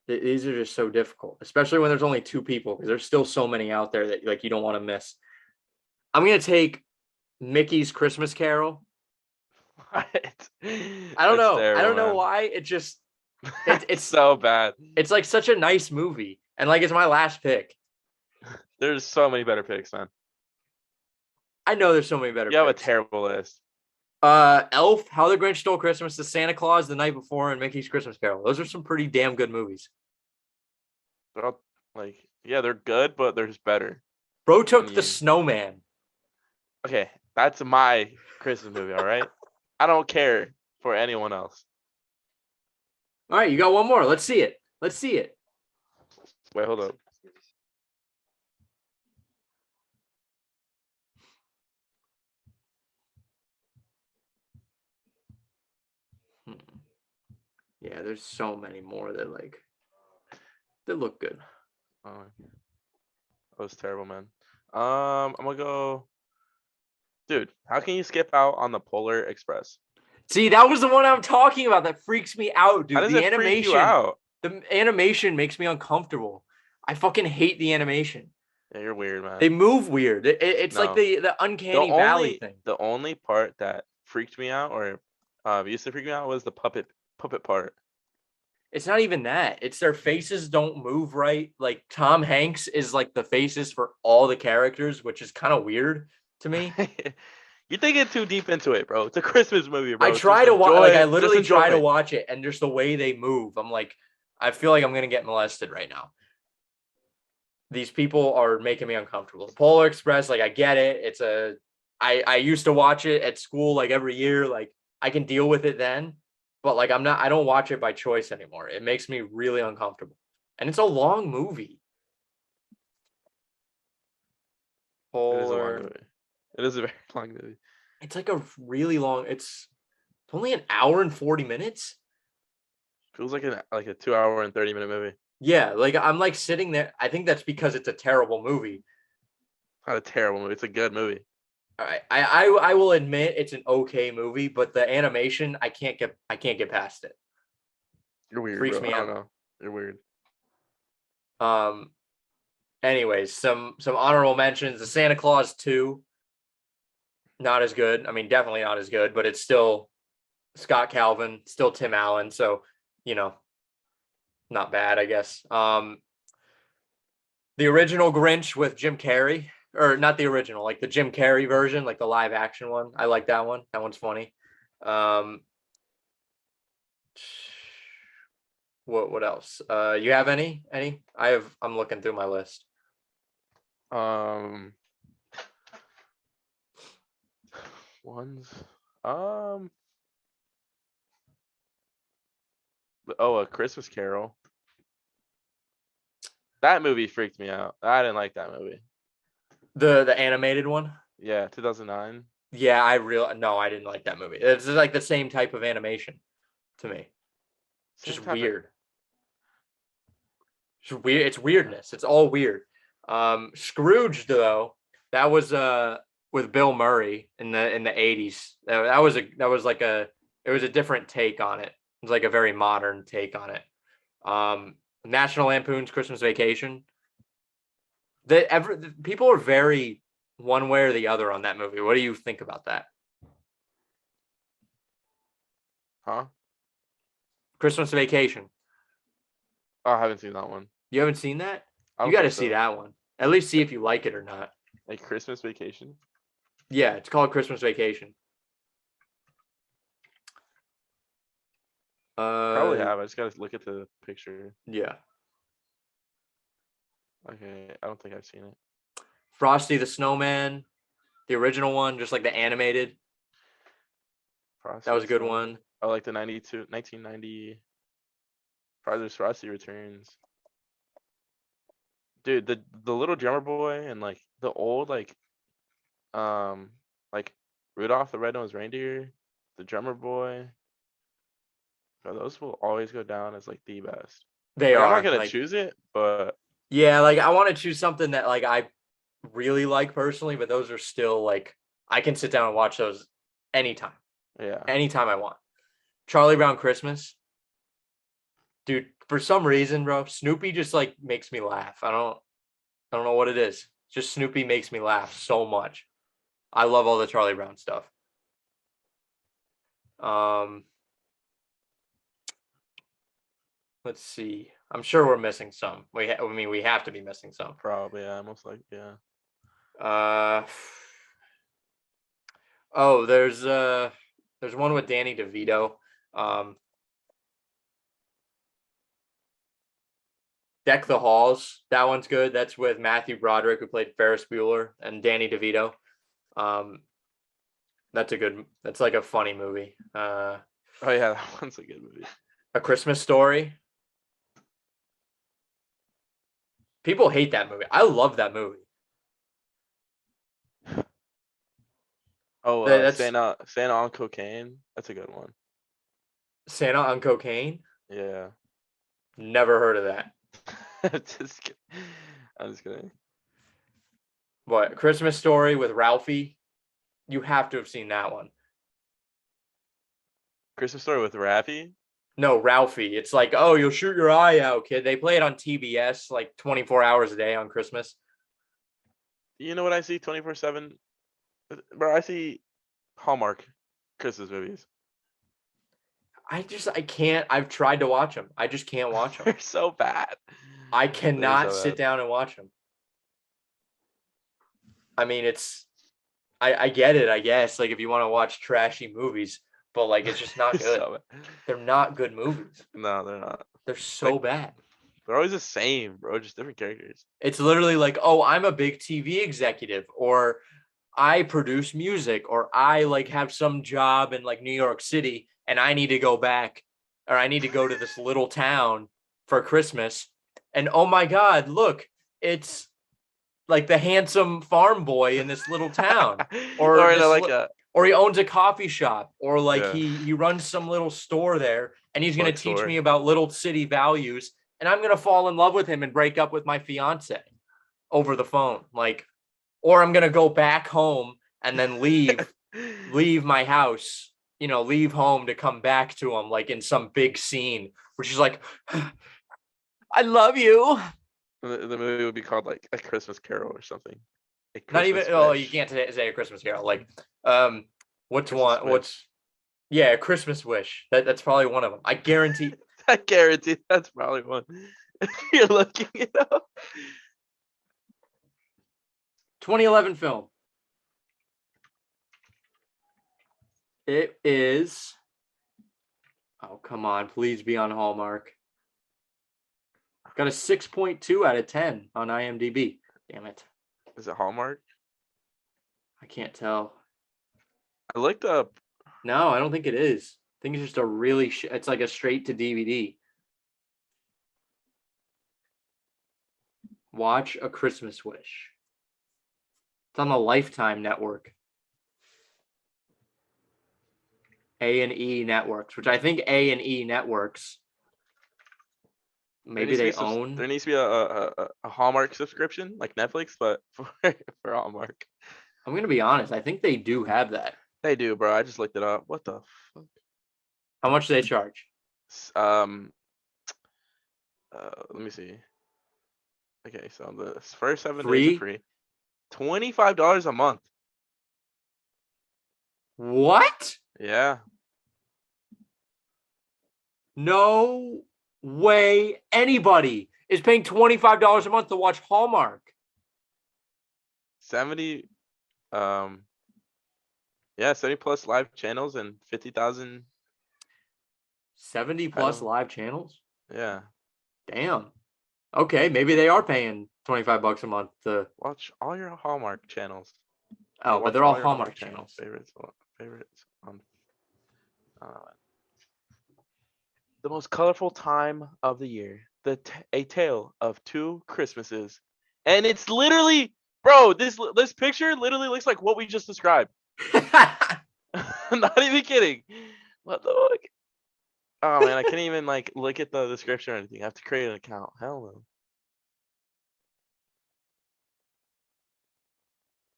These are just so difficult, especially when there's only two people, because there's still so many out there that like you don't want to miss. I'm gonna take Mickey's Christmas Carol. What? I don't That's know. I terrible, don't know man. why. It's It's so bad. it's like such a nice movie, and like it's my last pick. There's so many better picks, man. I know there's so many better You have a picks. terrible list. Elf, How the Grinch Stole Christmas, The Santa Claus, The Night Before, and Mickey's Christmas Carol. Those are some pretty damn good movies. They're all like, yeah, they're good, but there's better. Bro took And The you- Snowman. Okay, that's my Christmas movie. All right, I don't care for anyone else. All right, you got one more. Let's see it. Let's see it. Wait, hold up. Yeah, there's so many more that like that look good. Oh, that was terrible, man. I'm gonna go, dude. How can you skip out on the Polar Express? See, that was the one I'm talking about. That freaks me out, How dude. does it freak you out? The animation makes me uncomfortable. I fucking hate the animation. Yeah, you're weird, man. They move weird. It's like No. the uncanny valley thing. The only part that freaked me out, or used to freak me out, was the puppet part. It's not even that. It's their faces don't move right. Like Tom Hanks is like the faces for all the characters, which is kind of weird to me. You're thinking too deep into it, bro. It's a Christmas movie, bro. I try Just to watch, enjoy like I it. Just literally try to enjoy it. watch it, and just the way they move, I'm like, I feel like I'm gonna get molested right now. These people are making me uncomfortable. Polar Express, like I get it. I used to watch it at school like every year. Like I can deal with it then, but like I don't watch it by choice anymore. It makes me really uncomfortable. And it's a long movie. It is a long Polar. movie. It is a very long movie. It's like a really long, it's only an hour and 40 minutes. Feels like a 2 hour and 30 minute movie. Yeah, like I'm like sitting there. I think that's because it's a terrible movie. Not a terrible movie. It's a good movie. I will admit it's an okay movie, but the animation I can't get past it. You're weird, Freaks bro. me I out. don't know. You're weird. Anyways, some honorable mentions. The Santa Claus 2, not as good. I mean, definitely not as good, but it's still Scott Calvin, still Tim Allen, so you know, not bad, I guess. The original Grinch with Jim Carrey, or not the original, like the Jim Carrey version, like the live action one. I like that one. That one's funny. What else? You have any? I'm looking through my list. Ones. Oh, A Christmas Carol. That movie freaked me out. I didn't like that movie. The animated one? Yeah, 2009. Yeah, I didn't like that movie. It's like the same type of animation to me. Same Just type of- weird. It's weird. It's weirdness. It's all weird. Scrooge though, That was with Bill Murray in the 80s. That was it was a different take on it. It was like a very modern take on it. National Lampoon's Christmas Vacation. People are very one way or the other on that movie. What do you think about that? Huh? Christmas Vacation. Oh, I haven't seen that one. You haven't seen that? I You don't got to think see so. that one. At least see if you like it or not. Like Christmas Vacation. Yeah, it's called Christmas Vacation. Probably have. I just gotta look at the picture. Yeah. Okay, I don't think I've seen it. Frosty the Snowman, the original one, just like the animated. Frosty That was a good Snowman. one. Oh, like the 1990 Frosty Returns. Dude, the little drummer boy and like the old like Rudolph the Red-Nosed Reindeer, the drummer boy. Bro, those will always go down as like the best. They Like I'm not are gonna like, choose it, but yeah, like I want to choose something that like I really like personally, but those are still like I can sit down and watch those anytime, yeah. anytime I want. Charlie Brown Christmas, dude. For some reason, bro, Snoopy just like makes me laugh. I don't know what it is. Just Snoopy makes me laugh so much. I love all the Charlie Brown stuff. Um, let's see. I'm sure we're missing some. I mean, we have to be missing some. Probably, yeah, most like, yeah. Oh, there's one with Danny DeVito. Deck the Halls. That one's good. That's with Matthew Broderick, who played Ferris Bueller, and Danny DeVito. That's like a funny movie. Oh yeah, that one's a good movie. A Christmas Story. People hate that movie. I love that movie. Oh, That's Santa on Cocaine. That's a good one. Santa on Cocaine. Yeah. Never heard of that. Just kidding. I'm just kidding. What, Christmas Story with Ralphie? You have to have seen that one. Christmas Story with Raffi? No, Ralphie. It's like, oh, you'll shoot your eye out, kid. They play it on TBS like 24 hours a day on Christmas. You know what I see 24/7? Bro, I see Hallmark Christmas movies. I can't. I've tried to watch them. I just can't watch them. They're so bad. I They're cannot so sit bad. down and watch them. I mean, I get it, I guess. Like, if you want to watch trashy movies, but like, it's just not good. So bad. They're not good movies. No, they're not. They're so Like, bad. they're always the same, bro. Just different characters. It's literally like, oh, I'm a big TV executive, or I produce music, or I like have some job in like New York City and I need to go back, or I need to go to this little town for Christmas. And oh my God, look, it's like the handsome farm boy in this little town, or Or in this, like a or he owns a coffee shop, or like yeah, he runs some little store there, and he's gonna bug teach store. me about little city values, and I'm gonna fall in love with him and break up with my fiance over the phone, like, or I'm gonna go back home and then leave my house, leave home to come back to him, like in some big scene where she's like, I love you. The movie would be called like A Christmas Carol or something. A Not even, Christmas oh, you Wish. can't say a Christmas Carol. Like, what's Christmas one? Wish. Yeah, a Christmas Wish. That's probably one of them. I guarantee. I guarantee that's probably one. You're looking it up. 2011 film. It is. Oh, come on. Please be on Hallmark. I've got a 6.2 out of 10 on IMDb. Damn it. Is it Hallmark? I can't tell. I looked up. No, I don't think it is. I think it's just a really, it's like a straight to DVD. Watch A Christmas Wish. It's on the Lifetime Network. A&E Networks, which I think A&E Networks Maybe they There own. needs to be a Hallmark subscription like Netflix, but for Hallmark. I'm gonna be honest. I think they do have that. They do, bro. I just looked it up. What the fuck? How much do they charge? Um, let me see. Okay, so the first 7 days are Free? free. $25 a month. What? Yeah, No way anybody is paying $25 a month to watch Hallmark. 70. Um, yeah, 70 plus live channels and 50,000 70 plus titles. live channels? Yeah, Damn. Okay, maybe they are paying $25 a month to. watch all your Hallmark channels. Or Oh, but watch they're all all your Hallmark Hallmark channels. channels. Favorites on. Uh, the most colorful time of the year. A tale of two Christmases, and it's literally, bro. This picture literally looks like what we just described. I'm not even kidding. What the fuck? Oh man, I can't even like look at the description or anything. I have to create an account. Hell no.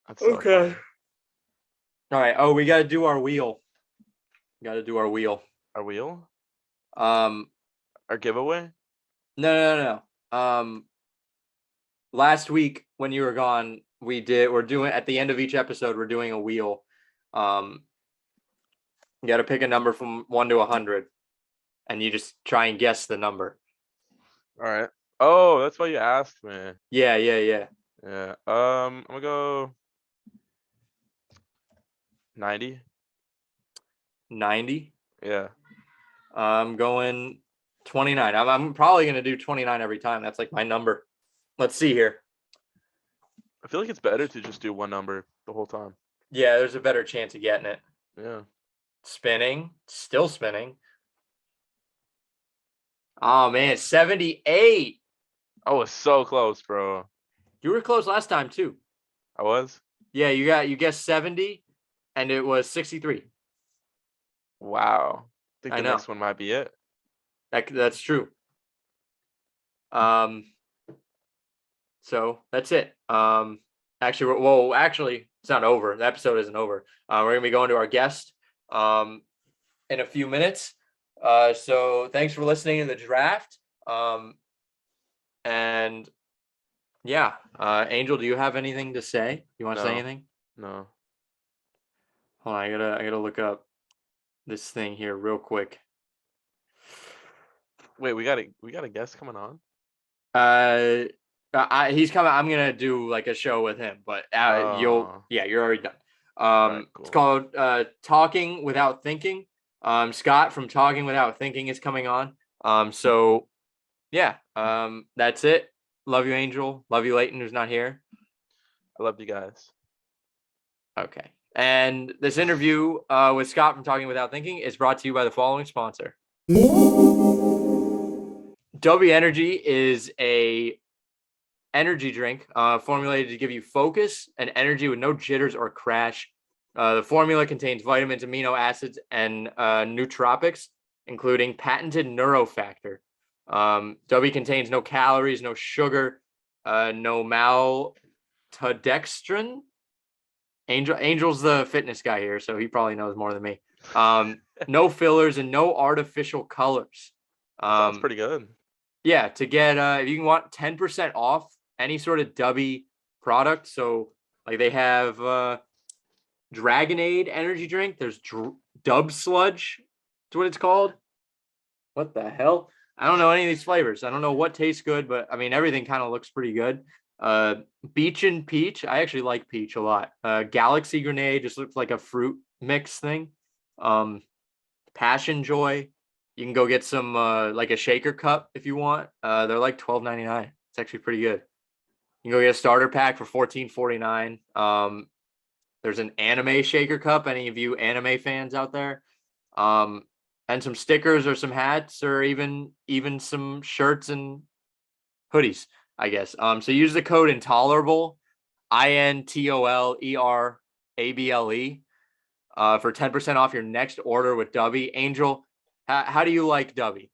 That's so Okay. funny. All right. Oh, we got to do our wheel. Got to do our wheel. Our wheel? Um, Our giveaway? no. Last week when you were gone, we're doing at the end of each episode, we're doing a wheel. You got to pick a number from 1 to 100, and you just try and guess the number. All right. Oh, that's why you asked me. Yeah. Yeah. I'm gonna go 90. 90. Yeah. I'm going 29. I'm probably going to do 29 every time. That's like my number. Let's see here. I feel like it's better to just do one number the whole time. Yeah, there's a better chance of getting it. Yeah. Spinning. Still spinning. Oh, man. 78. I was so close, bro. You were close last time, too. I was? Yeah, you guessed 70, and it was 63. Wow. I think I the know. next one might be it. That's true. So that's it. Actually, it's not over. The episode isn't over. We're gonna be going to our guest in a few minutes. So thanks for listening to the draft. And yeah, Angel, do you have anything to say? You want to say No. anything? No. Hold on, I gotta look up this thing here real quick. Wait, we got a guest coming on? He's coming. I'm gonna do like a show with him, but Oh. you're already done. All right, It's cool. called Talking Without Thinking. Scott from Talking Without Thinking is coming on. So yeah, that's it. Love you, Angel. Love you, Leighton, who's not here. I love you guys. Okay. And this interview with Scott from Talking Without Thinking is brought to you by the following sponsor. W Energy is a energy drink formulated to give you focus and energy with no jitters or crash. The formula contains vitamins, amino acids, and nootropics, including patented neurofactor. W contains no calories, no sugar, no maltodextrin. Angel's the fitness guy here, so he probably knows more than me. No fillers and no artificial colors. Sounds pretty good. Yeah, to get if you want 10% off any sort of Dubby product. So like they have Dragonade energy drink. There's Dub Sludge. That's what it's called. What the hell? I don't know any of these flavors. I don't know what tastes good, but I mean everything kind of looks pretty good. Beach and Peach. I actually like peach a lot. Galaxy Grenade just looks like a fruit mix thing. Passion Joy. You can go get some like a shaker cup if you want. They're like $12.99. It's actually pretty good. You can go get a starter pack for $14.49. There's an anime shaker cup. Any of you anime fans out there? And some stickers or some hats or even some shirts and hoodies, I guess. So use the code intolerable, INTOLERABLE, for 10% off your next order with Dubby. Angel, how do you like Dubby?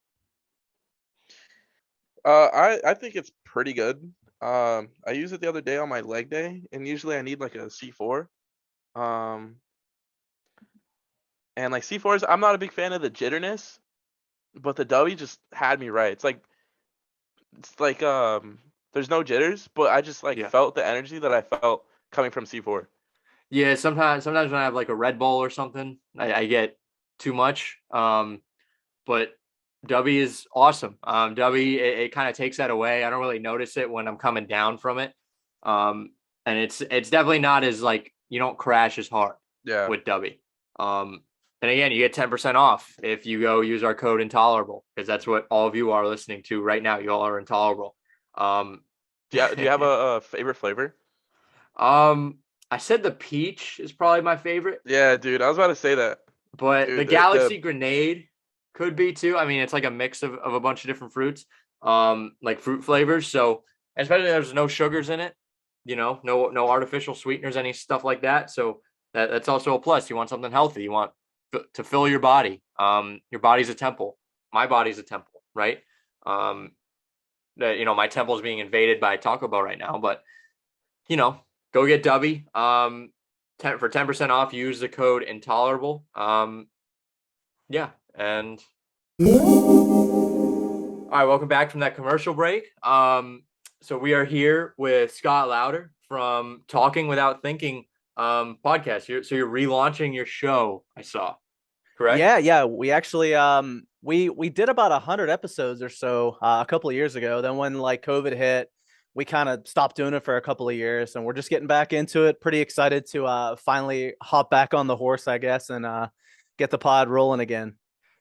I think it's pretty good. I used it the other day on my leg day, and usually I need like a C4. Um, and like C4s, I'm not a big fan of the jitterness, but the W just had me right. It's like there's no jitters, but I just like Yeah. felt the energy that I felt coming from C4. Yeah, sometimes when I have like a Red Bull or something, I get too much. But W is awesome. W it kind of takes that away. I don't really notice it when I'm coming down from it. Um, and it's definitely not as like you don't crash as hard Yeah. with W. Um, and again, you get 10% off if you go use our code intolerable because that's what all of you are listening to right now. You all are intolerable. Um, Do you have a favorite flavor? um, I said the peach is probably my favorite. Yeah, dude, I was about to say that. But the Dude, the Galaxy Grenade could be too. I mean, it's like a mix of a bunch of different fruits, like fruit flavors. So especially there's no sugars in it, no artificial sweeteners, any stuff like that. So that's also a plus. You want something healthy. You want to fill your body. Your body's a temple. My body's a temple, right? My temple is being invaded by Taco Bell right now, but you know, go get Dubby. For 10% off, use the code intolerable. Yeah, and all right, welcome back from that commercial break. So we are here with Scott Louder from Talking Without Thinking podcast. You're relaunching your show, I saw, correct? Yeah. We actually we did about 100 episodes or so a couple of years ago. Then when like COVID hit, we kind of stopped doing it for a couple of years, and we're just getting back into it. Pretty excited to finally hop back on the horse, I guess, and get the pod rolling again.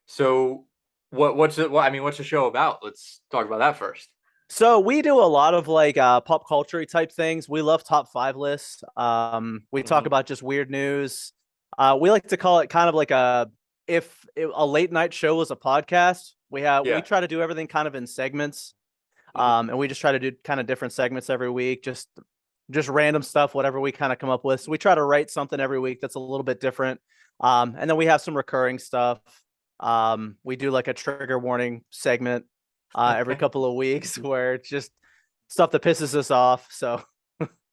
So what's it? I mean, what's the show about? Let's talk about that first. So we do a lot of like pop culture type things. We love top five lists. We talk Mhm. about just weird news. We like to call it kind of like if a late night show was a podcast. We Yeah. try to do everything kind of in segments. Mhm. And we just try to do kind of different segments every week, just random stuff, whatever we kind of come up with. So we try to write something every week that's a little bit different. And then we have some recurring stuff. We do like a trigger warning segment every couple of weeks where it's just stuff that pisses us off. So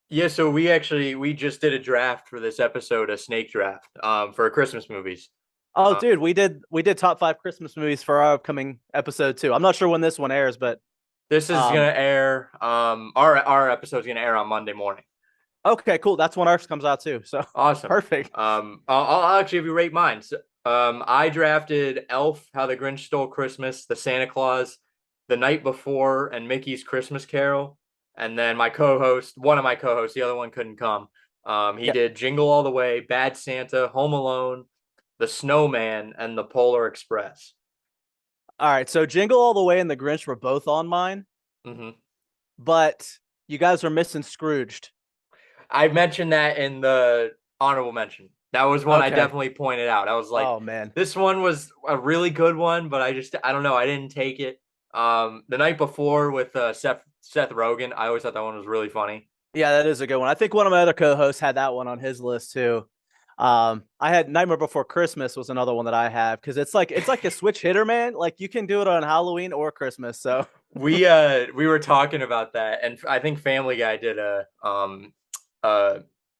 Yeah, so we just did a draft for this episode, a snake draft, for Christmas movies. oh Uh, dude, we did top five Christmas movies for our upcoming episode too. I'm not sure when this one airs, but this is um gonna air. Our episode's gonna air on Monday morning. okay, cool. That's when ours comes out too. So Awesome. perfect. I'll actually have you rate mine. So, I drafted Elf, How the Grinch Stole Christmas, The Santa Claus, The Night Before, and Mickey's Christmas Carol. And then one of my co-hosts, the other one couldn't come. He Yeah. did Jingle All the Way, Bad Santa, Home Alone, The Snowman, and The Polar Express. All right. So Jingle All the Way and The Grinch were both on mine, Hmm. but you guys are missing Scrooged. I mentioned that in the honorable mention. That was one I Okay. definitely pointed out. I was like, Oh man. this one was a really good one, but I don't know. I didn't take it. The Night Before with Seth Rogen, I always thought that one was really funny. Yeah, that is a good one. I think one of my other co-hosts had that one on his list too. I had Nightmare Before Christmas was another one that I have because it's like a switch hitter, man. Like you can do it on Halloween or Christmas. So We were talking about that, and I think Family Guy did a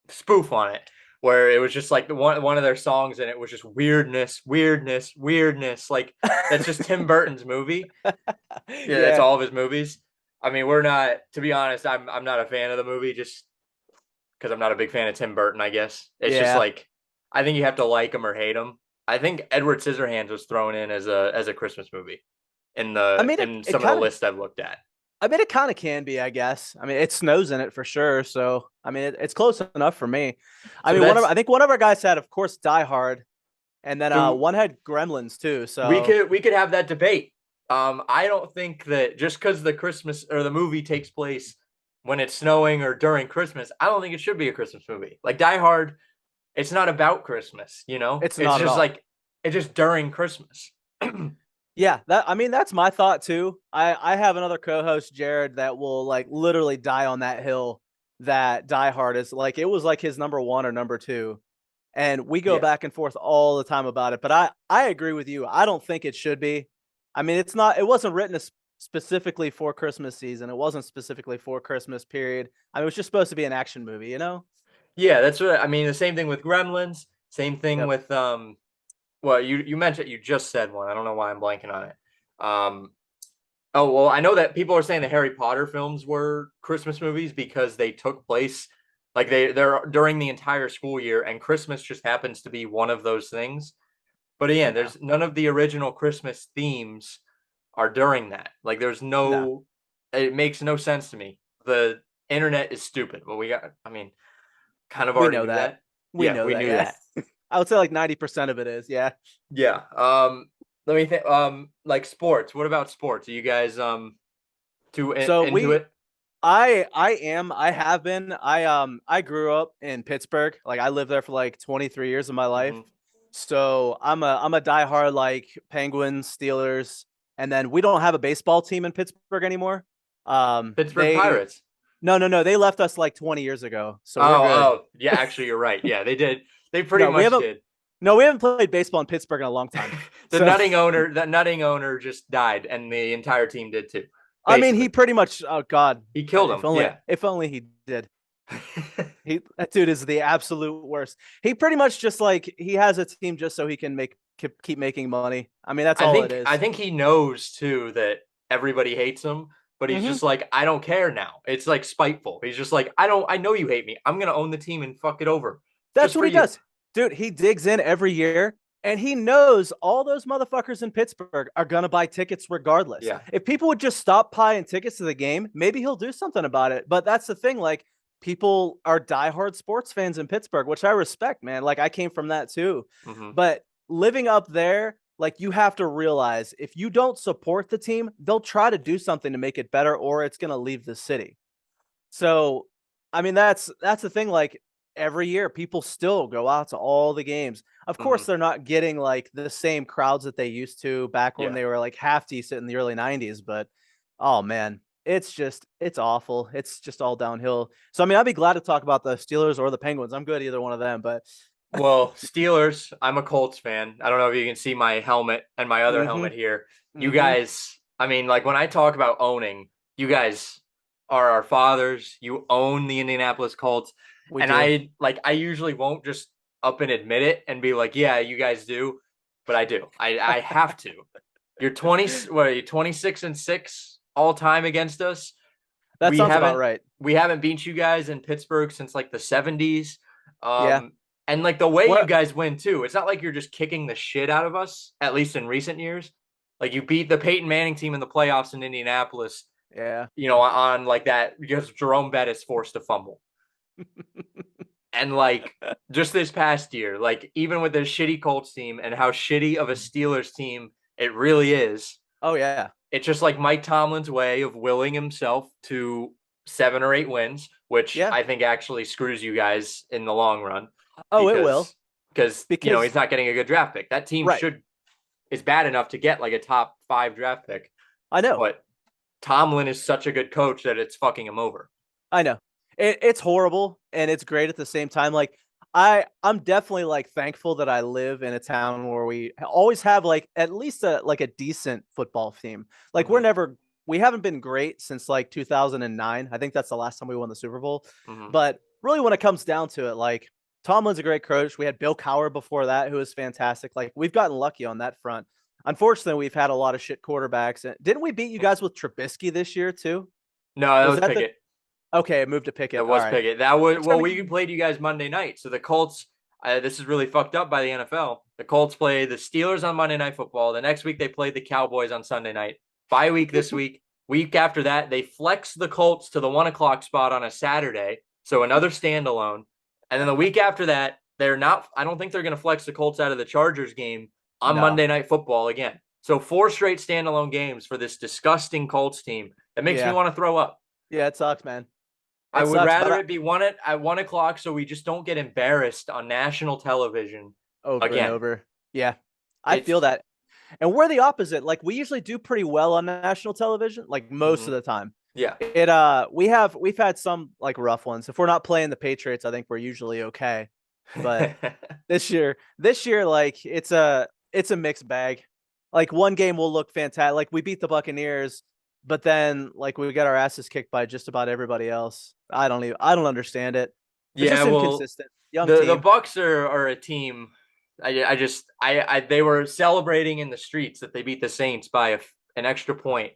spoof on it where it was just like one of their songs, and it was just weirdness, weirdness, weirdness. Like that's just Tim Burton's movie. Yeah, that's yeah, all of his movies. I mean, we're not, to be honest, I'm not a fan of the movie just because I'm not a big fan of Tim Burton, I guess. It's just yeah. like I think you have to like him or hate him. I think Edward Scissorhands was thrown in as a Christmas movie in I the mean, in it some of the kind of. lists I've looked at. I mean, it kind of can be, I guess. I mean, it snows in it for sure. So, I mean, it's close enough for me. I So mean, that's I think one of our guys had, of course, Die Hard, and then so one had Gremlins too. we So, could have that debate. I don't think that just because the Christmas or the movie takes place when it's snowing or during Christmas, I don't think it should be a Christmas movie. Like Die Hard, it's not about Christmas, you know? it's It's not at just all. like it's just during Christmas. Yeah, I mean that's my thought too. I have another co-host, Jared, that will like literally die on that hill that Die Hard is like it was like his number one or number two. And we go Yeah. back and forth all the time about it. But I agree with you. I don't think it should be. I mean, it wasn't written specifically for Christmas season. It wasn't specifically for Christmas period. I mean, it was just supposed to be an action movie, you know? Yeah, that's what I mean. The same thing with Gremlins. Same thing Yep. with Well, you mentioned, you just said one. I don't know why I'm blanking on it. Oh well, I know that people are saying the Harry Potter films were Christmas movies because they took place like they're during the entire school year, and Christmas just happens to be one of those things. But again, No, there's none of the original Christmas themes are during that. Like there's no, no, it makes no sense to me. The internet is stupid, but we got, I mean, kind of we already know knew that. that. We Yeah, know we that. knew Yeah. that. I would say like 90% of it is. Yeah. Yeah. Let me think. Like sports. What about sports? Are you guys too So into it? I have been. I grew up in Pittsburgh. Like I lived there for like 23 years of my life. Hmm. So I'm a diehard like Penguins, Steelers, and then we don't have a baseball team in Pittsburgh anymore. Pittsburgh They Pirates. no, they left us like 20 years ago. So we're Oh, good. yeah. Actually, you're right. Yeah, they did. They pretty No, we much haven't did. no, we haven't played baseball in Pittsburgh in a long time. The So nutting owner just died, and the entire team did too. I mean, he Basically, pretty much. Oh God, he killed if him. only Yeah. he did. That dude is the absolute worst. He pretty much just like he has a team just so he can keep making money. I mean, that's all it I is. think he knows too that everybody hates him, but he's Hmm. just like, I don't care now. It's like spiteful. He's just like, I know you hate me. I'm gonna own the team and fuck it over That's just what for he you. does, dude. He digs in every year, and he knows all those motherfuckers in Pittsburgh are gonna buy tickets regardless. Yeah. If people would just stop buying tickets to the game, maybe he'll do something about it. But that's the thing, like people are diehard sports fans in Pittsburgh, which I respect, man. Like I came from that too, Hmm. but living up there. Like you have to realize if you don't support the team, they'll try to do something to make it better, or it's going to leave the city. So, I mean, that's the thing. Like every year, people still go out to all the games. Of Hmm. course, they're not getting like the same crowds that they used to back when Yeah. they were like half decent in the early '90s. But oh man, it's awful. It's just all downhill. So I mean, I'd be glad to talk about the Steelers or the Penguins. I'm good either one of them. But Well, Steelers, I'm a Colts fan. I don't know if you can see my helmet and my other mm-hmm, helmet here. You mm-hmm, guys, I mean, like when I talk about owning, you guys are our fathers. You own the Indianapolis Colts. we And do. I usually won't just up and admit it and be like, yeah, you guys do, but I do. I have to. You're 20, what are you, 26-6 all time against us? That We sounds about haven't right. we haven't beat you guys in Pittsburgh since like the 70s. Yeah. And like the way you What? guys win too, it's not like you're just kicking the shit out of us, at least in recent years. Like you beat the Peyton Manning team in the playoffs in Indianapolis, Yeah. on like that because Jerome Bettis forced a fumble. And like just this past year, like even with this shitty Colts team and how shitty of a Steelers team it really is, Oh yeah. it's just like Mike Tomlin's way of willing himself to 7 or 8 wins, which Yeah. I think actually screws you guys in the long run Oh, it will. because he's Because not getting a good draft pick. That team right. should is bad enough to get like a top 5 draft pick, I know. but Tomlin is such a good coach that it's fucking him over. I know. It's horrible and it's great at the same time. Like I'm definitely like thankful that I live in a town where we always have like at least a decent football team. Like Hmm. we haven't been great since like 2009. I think that's the last time we won the Super Bowl. Hmm. But really when it comes down to it, like Tomlin's a great coach. We had Bill Cowher before that, who was fantastic. Like we've gotten lucky on that front. Unfortunately, we've had a lot of shit quarterbacks. And didn't we beat you guys with Trubisky this year too? No, that Was was that the Pickett. Okay, it moved to Pickett. That All was right. Pickett. That was I well. We mean, played you guys Monday night, so the Colts. This is really fucked up by the NFL. The Colts play the Steelers on Monday Night Football. The next week they played the Cowboys on Sunday night. Bye week this week. Week after that, they flex the Colts to the 1 o'clock spot on a Saturday, so another standalone. And then the week after that, they're not. I don't think they're going to flex the Colts out of the Chargers game on no. Monday Night Football again. So 4 straight standalone games for this disgusting Colts team. That makes me Yeah. want to throw up. Yeah, it sucks, man. I It would sucks, but rather it be at 1 o'clock so we just don't get embarrassed on national television over and again. over. Yeah. I feel It's that. And we're the opposite. Like we usually do pretty well on national television, like most mhm. of the time. Yeah. We've had some like rough ones. If we're not playing the Patriots, I think we're usually okay. But this year, like it's a mixed bag. Like one game will look fantastic. Like we beat the Buccaneers. but then like we get our asses kicked by just about everybody else. I don't understand it. It's Yeah, just well, inconsistent. Young the team. Bucks are a team. I they were celebrating in the streets that they beat the Saints by an extra point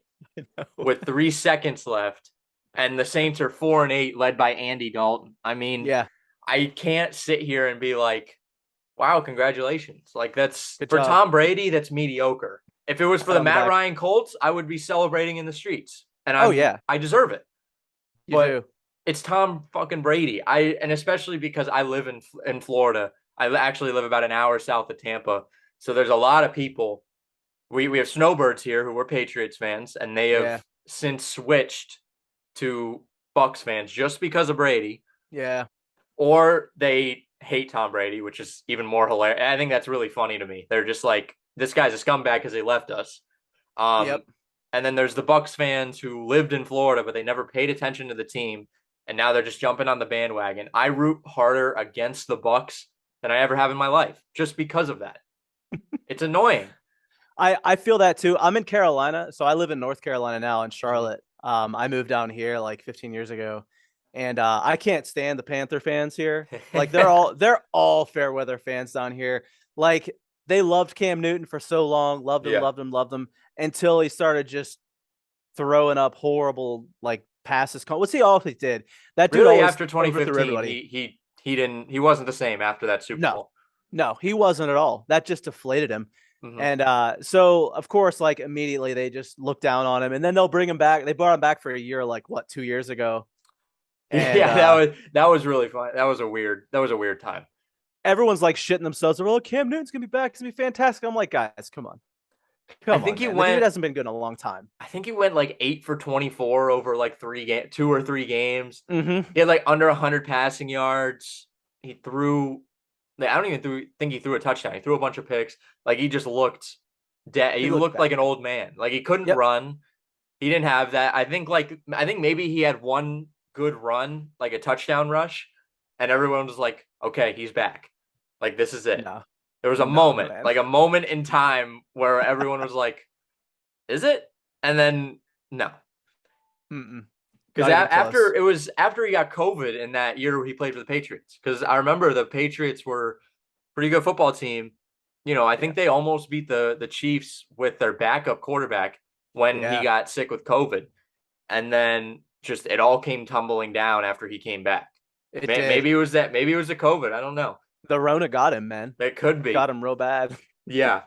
with 3 seconds left, and the Saints are 4-8, led by Andy Dalton. I mean, Yeah, I can't sit here and be like, "Wow, congratulations!" Like that's good for job. Tom Brady, that's mediocre. If it was for Pat the on the Matt back. Ryan Colts, I would be celebrating in the streets, and Oh yeah, I deserve it. you But do. it's Tom fucking Brady. And especially because I live in Florida. I actually live about an hour south of Tampa. So there's a lot of people. We have snowbirds here who were Patriots fans, and they have Yeah, since switched to Bucks fans just because of Brady, yeah. or they hate Tom Brady, which is even more hilarious. I think that's really funny to me. They're just like, this guy's a scumbag because he left us. Yep. And then there's the Bucks fans who lived in Florida, but they never paid attention to the team, and now they're just jumping on the bandwagon. I root harder against the Bucks than I ever have in my life, just because of that. It's annoying. I feel that too. I'm in Carolina, so I live in North Carolina now in Mhm. Charlotte. I moved down here like 15 years ago, and I can't stand the Panther fans here. Like they're all fair weather fans down here. Like they loved Cam Newton for so long, loved him, Yeah. loved him, loved him until he started just throwing up horrible like passes. What's he always did? That dude Really, always after overthrew 2015, everybody. he wasn't the same after that Super No, Bowl. no, he wasn't at all. That just deflated him. Mhm. And so of course, like immediately they just look down on him and then they'll bring him back. They brought him back for a year, like what, 2 years ago. And Yeah, that was really fun. That was a weird time. everyone's like shitting themselves. They're like, oh, Cam Newton's gonna be back. It's gonna be fantastic. I'm like, guys, come on. I Come think on, he man. The dude went hasn't been good in a long time. I think he went like 8 for 24 over like 2 or 3 games. Mm-hmm. He had like under 100 passing yards. He threw. I don't even think he threw a touchdown. He threw a bunch of picks. Like he just looked dead. He He looked looked like bad. an old man. Like he couldn't Yep. run. He didn't have that. I think maybe he had one good run, like a touchdown rush, and everyone was like, "Okay, he's back. Like this is it." No. There was No, man. like a moment in time where everyone was like, "Is it?" And then no, Mm-mm. because Not even close. after he got COVID in that year where he played for the Patriots. Because I remember the Patriots were a pretty good football team. You know, I Yeah. think they almost beat the Chiefs with their backup quarterback when he Yeah. got sick with COVID, and then just it all came tumbling down after he came back. It did. Maybe it was that. Maybe it was the COVID. I don't know. The Rona got him, man. It could Got be. him real bad. Yeah.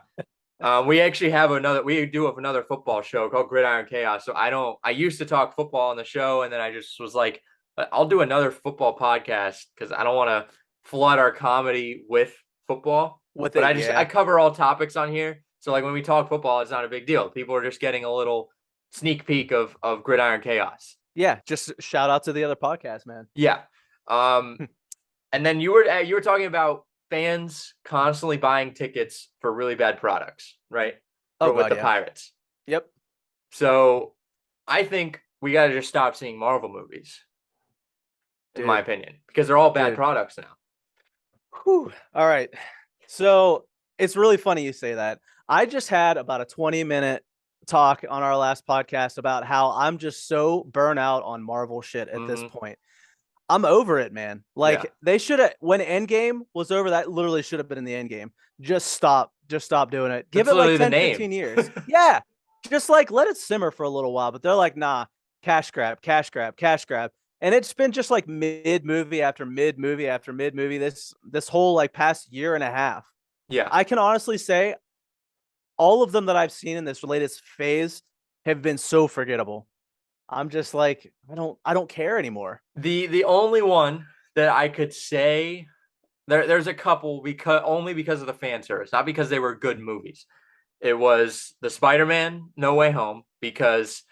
We actually have we do have another football show called Gridiron Chaos. So I used to talk football on the show, and then I just was like, I'll do another football podcast because I don't want to flood our comedy with football. With But it, I yeah. cover all topics on here. So like when we talk football, it's not a big deal. People are just getting a little sneak peek of Gridiron Chaos. Yeah. Just shout out to the other podcast, man. Yeah. And then you were talking about fans constantly buying tickets for really bad products, right? Oh With god, the yeah. Pirates. Yep. So I think we got to just stop seeing Marvel movies, in my Dude. opinion, because they're all bad Dude. products now. Whew. All right. So it's really funny you say that. I just had about a 20-minute talk on our last podcast about how I'm just so burnt out on Marvel shit at this Hmm. point. I'm over it, man. Yeah, Like they should have when Endgame was over, that literally should have been in the Endgame. Just stop. Just stop doing it. Give that's it like literally the 10, name. 15 years. Yeah. Just like let it simmer for a little while. But they're like, nah, cash grab, cash grab, cash grab. And it's been just like mid movie after mid movie after mid movie this whole like past year and a half. Yeah, I can honestly say all of them that I've seen in this latest phase have been so forgettable. I'm just like, I don't care anymore. the only one that I could say there's a couple because of the fan service, not because they were good movies. It was the Spider-Man No Way Home because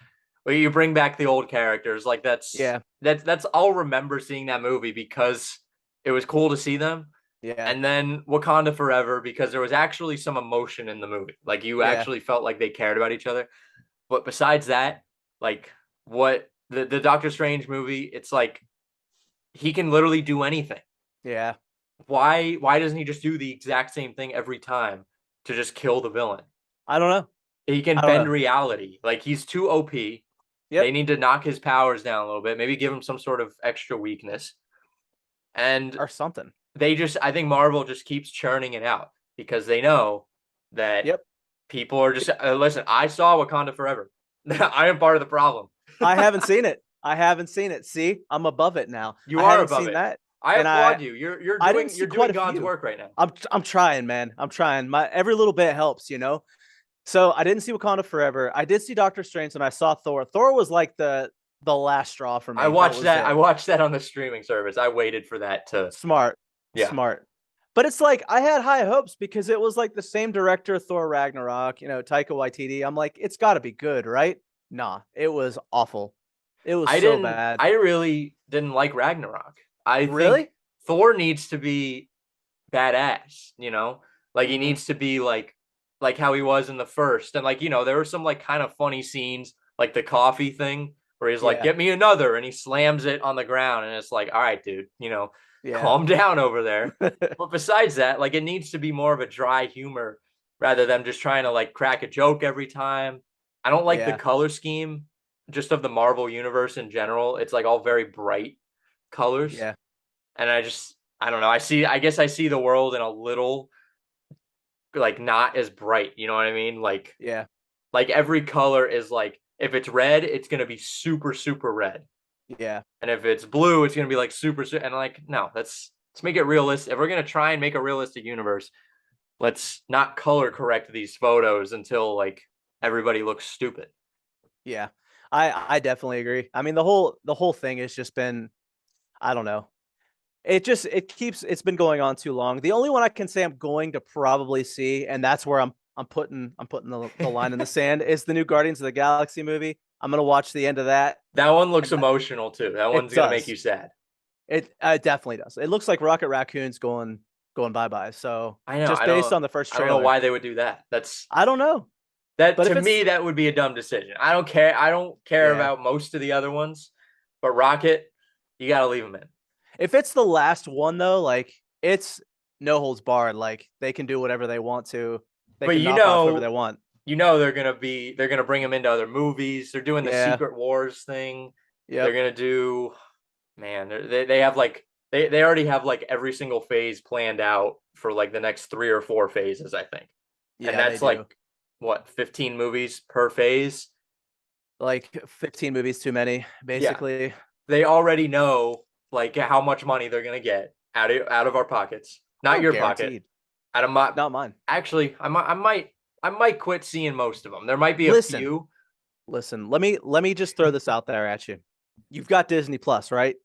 well, you bring back the old characters. Like Yeah. that's I'll remember seeing that movie because it was cool to see them. Yeah. And then Wakanda Forever because there was actually some emotion in the movie. Like you Yeah. actually felt like they cared about each other. But besides that, like what the Doctor Strange movie, it's like he can literally do anything. Yeah. Why doesn't he just do the exact same thing every time to just kill the villain? I don't know. He can I don't bend know. reality. Like he's too OP. Yep. They need to knock his powers down a little bit, maybe give him some sort of extra weakness. And Or something. I think Marvel just keeps churning it out because they know that Yep. people are just, listen, I saw Wakanda Forever. I am part of the problem. I haven't seen it. I haven't seen it. See, I'm above it now. You I are hadn't above seen it. that. I And applaud you. You're I doing didn't see quite a God's few. work right now. I'm trying, man. I'm trying. My every little bit helps, you know. So I didn't see Wakanda Forever. I did see Doctor Strange and I saw Thor. Thor was like the last straw for I me. That watched was that. I it. watched that on the streaming service. I waited for that to, Smart. yeah. Smart. But it's like I had high hopes because it was like the same director, Thor Ragnarok, you know, Taika Waititi. I'm like, it's gotta be good, right? Nah, it was awful. It was so bad. I really didn't like Ragnarok. I think Really? Thor needs to be badass, you know? Like he Mm-hmm. needs to be like how he was in the first. And like, you know, there were some like kind of funny scenes, like the coffee thing where he's like, Yeah. "Get me another," and he slams it on the ground and it's like, "All right, dude, you know, Yeah. calm down over there." But besides that, like it needs to be more of a dry humor rather than just trying to like crack a joke every time. I don't like the Yeah. color scheme just of the Marvel universe in general. It's like all very bright colors. Yeah. And I don't know. I guess I see the world in a little like not as bright, you know what I mean? Yeah. Like every color is like if it's red, it's gonna be super, super red. Yeah. And if it's blue, it's gonna be like super, super and like, no, let's make it realistic. If we're gonna try and make a realistic universe, let's not color correct these photos until like everybody looks stupid. Yeah. I definitely agree. I mean, the whole thing has just been, I don't know. It's been going on too long. The only one I can say I'm going to probably see, and that's where I'm putting the line in the sand, is the new Guardians of the Galaxy movie. I'm gonna watch the end of that. That one looks And emotional too. That it one's gonna make does. you sad. It definitely does. It looks like Rocket Raccoon's going bye bye. So I know. just based on the first I don't know trailer, why they would do that. That's I don't know. that But to me, that would be a dumb decision. I don't care. I don't care yeah, about most of the other ones, but Rocket, you got to leave him in. if it's the last one though, like it's no holds barred. Like they can do whatever they want to. They But can knock off whoever they want. they're gonna bring him into other movies. They're doing the Yeah. Secret Wars thing. They're Yep. gonna do, man. They have like they already have like every single phase planned out for like the next 3 or 4 phases, I think, and Yeah, they that's do. like what 15 movies per phase. Like 15 movies too many, Yeah, basically. they already know like how much money they're gonna get out of our pockets, not Oh, your pocket, guaranteed. out of my. Not mine. Actually, I might quit seeing most of them. There might be a Listen, few. listen. Let me just throw this out there at you. You've got Disney Plus, right?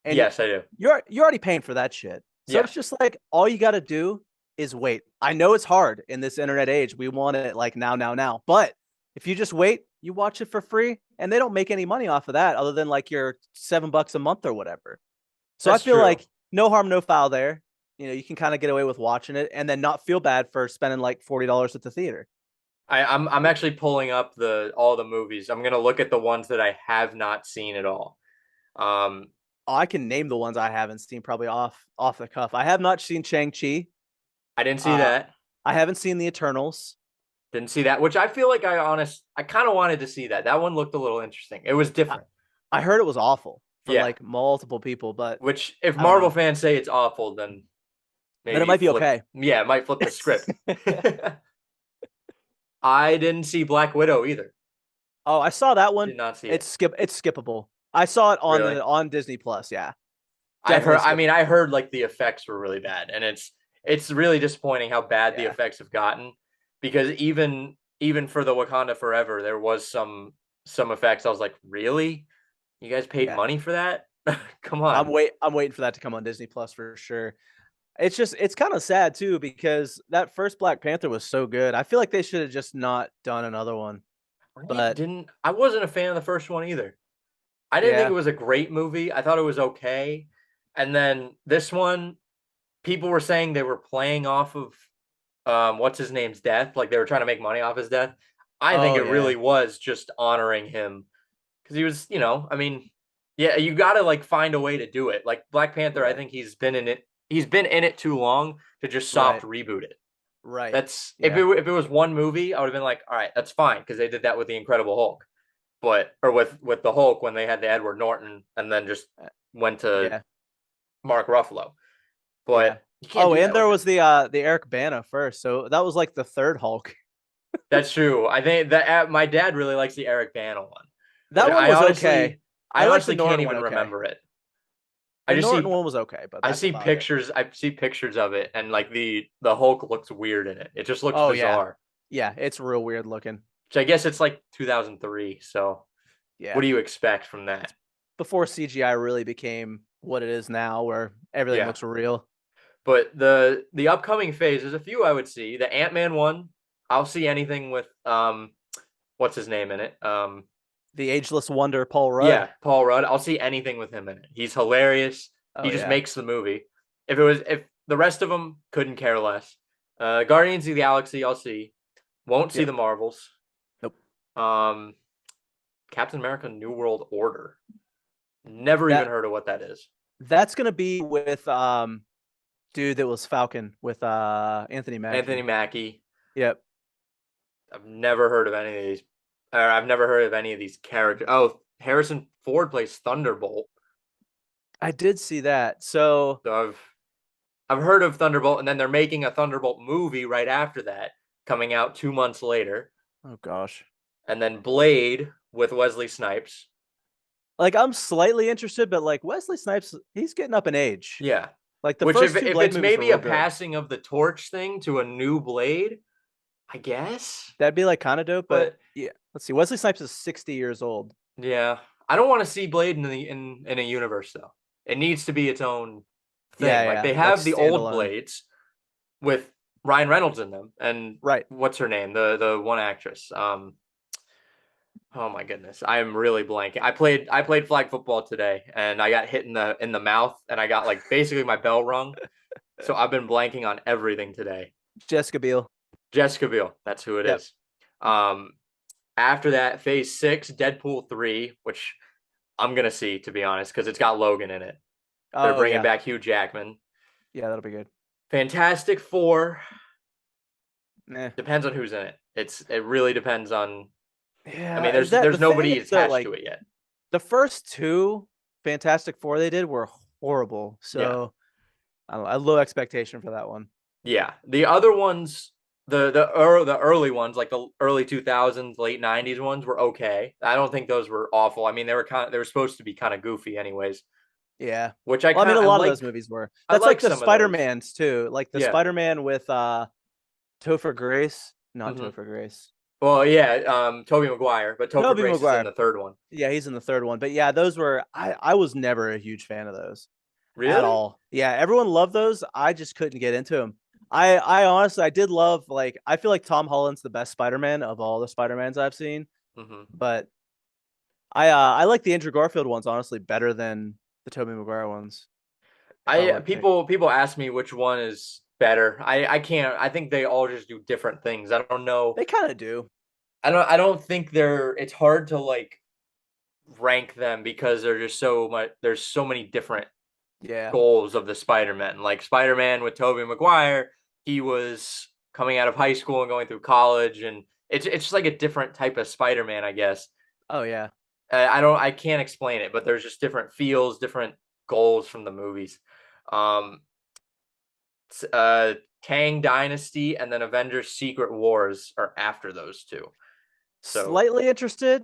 And Yes, I do. you're already paying for that shit. So Yeah, it's just like all you got to do is wait. I know it's hard in this internet age. We want it like now, now, now. But if you just wait, you watch it for free, and they don't make any money off of that other than like your $7 a month or whatever. So I that's feel true. like no harm, no foul there. You know, you can kind of get away with watching it and then not feel bad for spending like $40 at the theater. I'm actually pulling up the all the movies. I'm gonna look at the ones that I have not seen at all. Um, Oh, I can name the ones I haven't seen probably off the cuff. I have not seen Shang-Chi. I didn't see Uh, that. I haven't seen the Eternals. Didn't see that. Which I feel like I kind of wanted to see that. That one looked a little interesting. It was I, different. I heard it was awful from Yeah. like multiple people, but Which if I don't Marvel know. fans say it's awful, then Then it maybe might be flip. okay. Yeah, it might flip the script. I didn't see Black Widow either. Oh, I saw that one. Did not see it. It's skippable. I saw it on Really. the on Disney Plus. Yeah, I heard. definitely I mean, I skippable. heard like the effects were really bad, and it's really disappointing how bad the Yeah, effects have gotten. Because even for the Wakanda Forever, there was some effects. I was like, really? You guys paid yeah. money for that? Come on. I'm waiting for that to come on Disney Plus for sure. It's kind of sad too because that first Black Panther was so good. I feel like they should have just not done another one. But I wasn't a fan of the first one either. I didn't think yeah, it was a great movie. I thought it was okay. And then this one, people were saying they were playing off of what's his name's death, like they were trying to make money off his death. I think oh it yeah, really was just honoring him because he was, I mean, yeah, you got to like find a way to do it. Like Black Panther, I right, think he's been in it. He's been in it too long to just soft right, reboot it. right. That's Yeah, if it was one movie, I would have been like, all right, that's fine because they did that with the Incredible Hulk. but or with the Hulk when they had the Edward Norton and then just went to Yeah. Mark Ruffalo. Yeah. But you can't Oh, do and that there with was him. the Eric Bana first, so that was like the third Hulk. That's true. I think that my dad really likes the Eric Bana one, but That one was okay. I I like the honestly can't Norton one even okay. remember it. I The just Norton see one was okay, but that's about it. I see pictures of it, and like the Hulk looks weird in it. It just looks Oh yeah. bizarre. Yeah, it's real weird looking. Which I guess it's like 2003. So what Yeah. do you expect from that? Before CGI really became what it is now, where everything Yeah. looks real. But the upcoming phase, there's a few I would see. The Ant-Man one, I'll see anything with what's his name in it? The ageless wonder, Paul Rudd. Yeah, Paul Rudd. I'll see anything with him in it. He's hilarious. Oh He just yeah. makes the movie. If the rest of them couldn't care less. Guardians of the Galaxy, I'll see. Won't see Yep. the Marvels. Nope. Um, Captain America: New World Order. Never even That heard of what that is. that's gonna be with dude that was Falcon with Anthony Mackie. Anthony Mackie. Yep. I've never heard of any of these. Or I've never heard of any of these characters. Oh, Harrison Ford plays Thunderbolt. I did see that. So So I've heard of Thunderbolt, and then they're making a Thunderbolt movie right after that, coming out 2 months later. oh gosh. And then Blade with Wesley Snipes. Like I'm slightly interested, but like Wesley Snipes, he's getting up in age. Yeah. Like the Which first two if Blade it's movies were maybe real a good. passing of the torch thing to a new Blade, I guess. That'd be like kind of dope, but But yeah. Let's see. Wesley Snipes is 60 years old. yeah, I don't want to see Blade in a universe though. It needs to be its own Yeah, thing. Like yeah. they Like have the old standalone. Blades with Ryan Reynolds in them, and Right. what's her name? The one actress. Oh my goodness, I am really blanking. I played flag football today, and I got hit in the mouth, and I got like basically my bell rung. So I've been blanking on everything today. Jessica Biel. Jessica Biel, that's who it Yep. is. Um, After that, Phase 6, Deadpool 3, which I'm gonna see to be honest, because it's got Logan in it. They're Oh bringing yeah. back Hugh Jackman. Yeah, that'll be good. Fantastic Four Nah. depends on who's in it. It really depends on. I mean, Yeah, is that the there's thing nobody is that attached like to it yet. the first two Fantastic Four they did were horrible. Yeah. So I don't know, I have low expectation for that one. Yeah, the other ones, the early ones, like the early 2000s, late 90s ones, were okay. I don't think those were awful. I mean, they were supposed to be kind of goofy, anyways. Yeah. Which Well, I mean, a lot of like. those movies were. I That's like like the some of those. Spider-Mans too. Like the Yeah. Spider-Man with Topher Grace. Not Mhm. Topher Grace. Well, yeah, Tobey Maguire, but Topher Tobey Grace is in Maguire. the third one. Yeah, he's in the third one. But yeah, those were I was never a huge fan of those at Really? all. Yeah, everyone loved those. I just couldn't get into them. I honestly I did love like I feel like Tom Holland's the best Spider-Man of all the Spider-Mans I've seen. Hmm. But I like the Andrew Garfield ones honestly better than the Tobey Maguire ones. If I were to pick. People ask me which one is better. I can't. I think they all just do different things. I don't know. They kind of do. I don't think they're. It's hard to like rank them because they're just so much. There's so many different Yeah. goals of the Spider-Man. Like Spider-Man with Tobey Maguire, he was coming out of high school and going through college, and it's just like a different type of Spider-Man, I guess. Oh yeah. I can't explain it, but there's just different feels, different goals from the movies. Um, Kang Dynasty and then Avengers Secret Wars are after those two. So Slightly interested.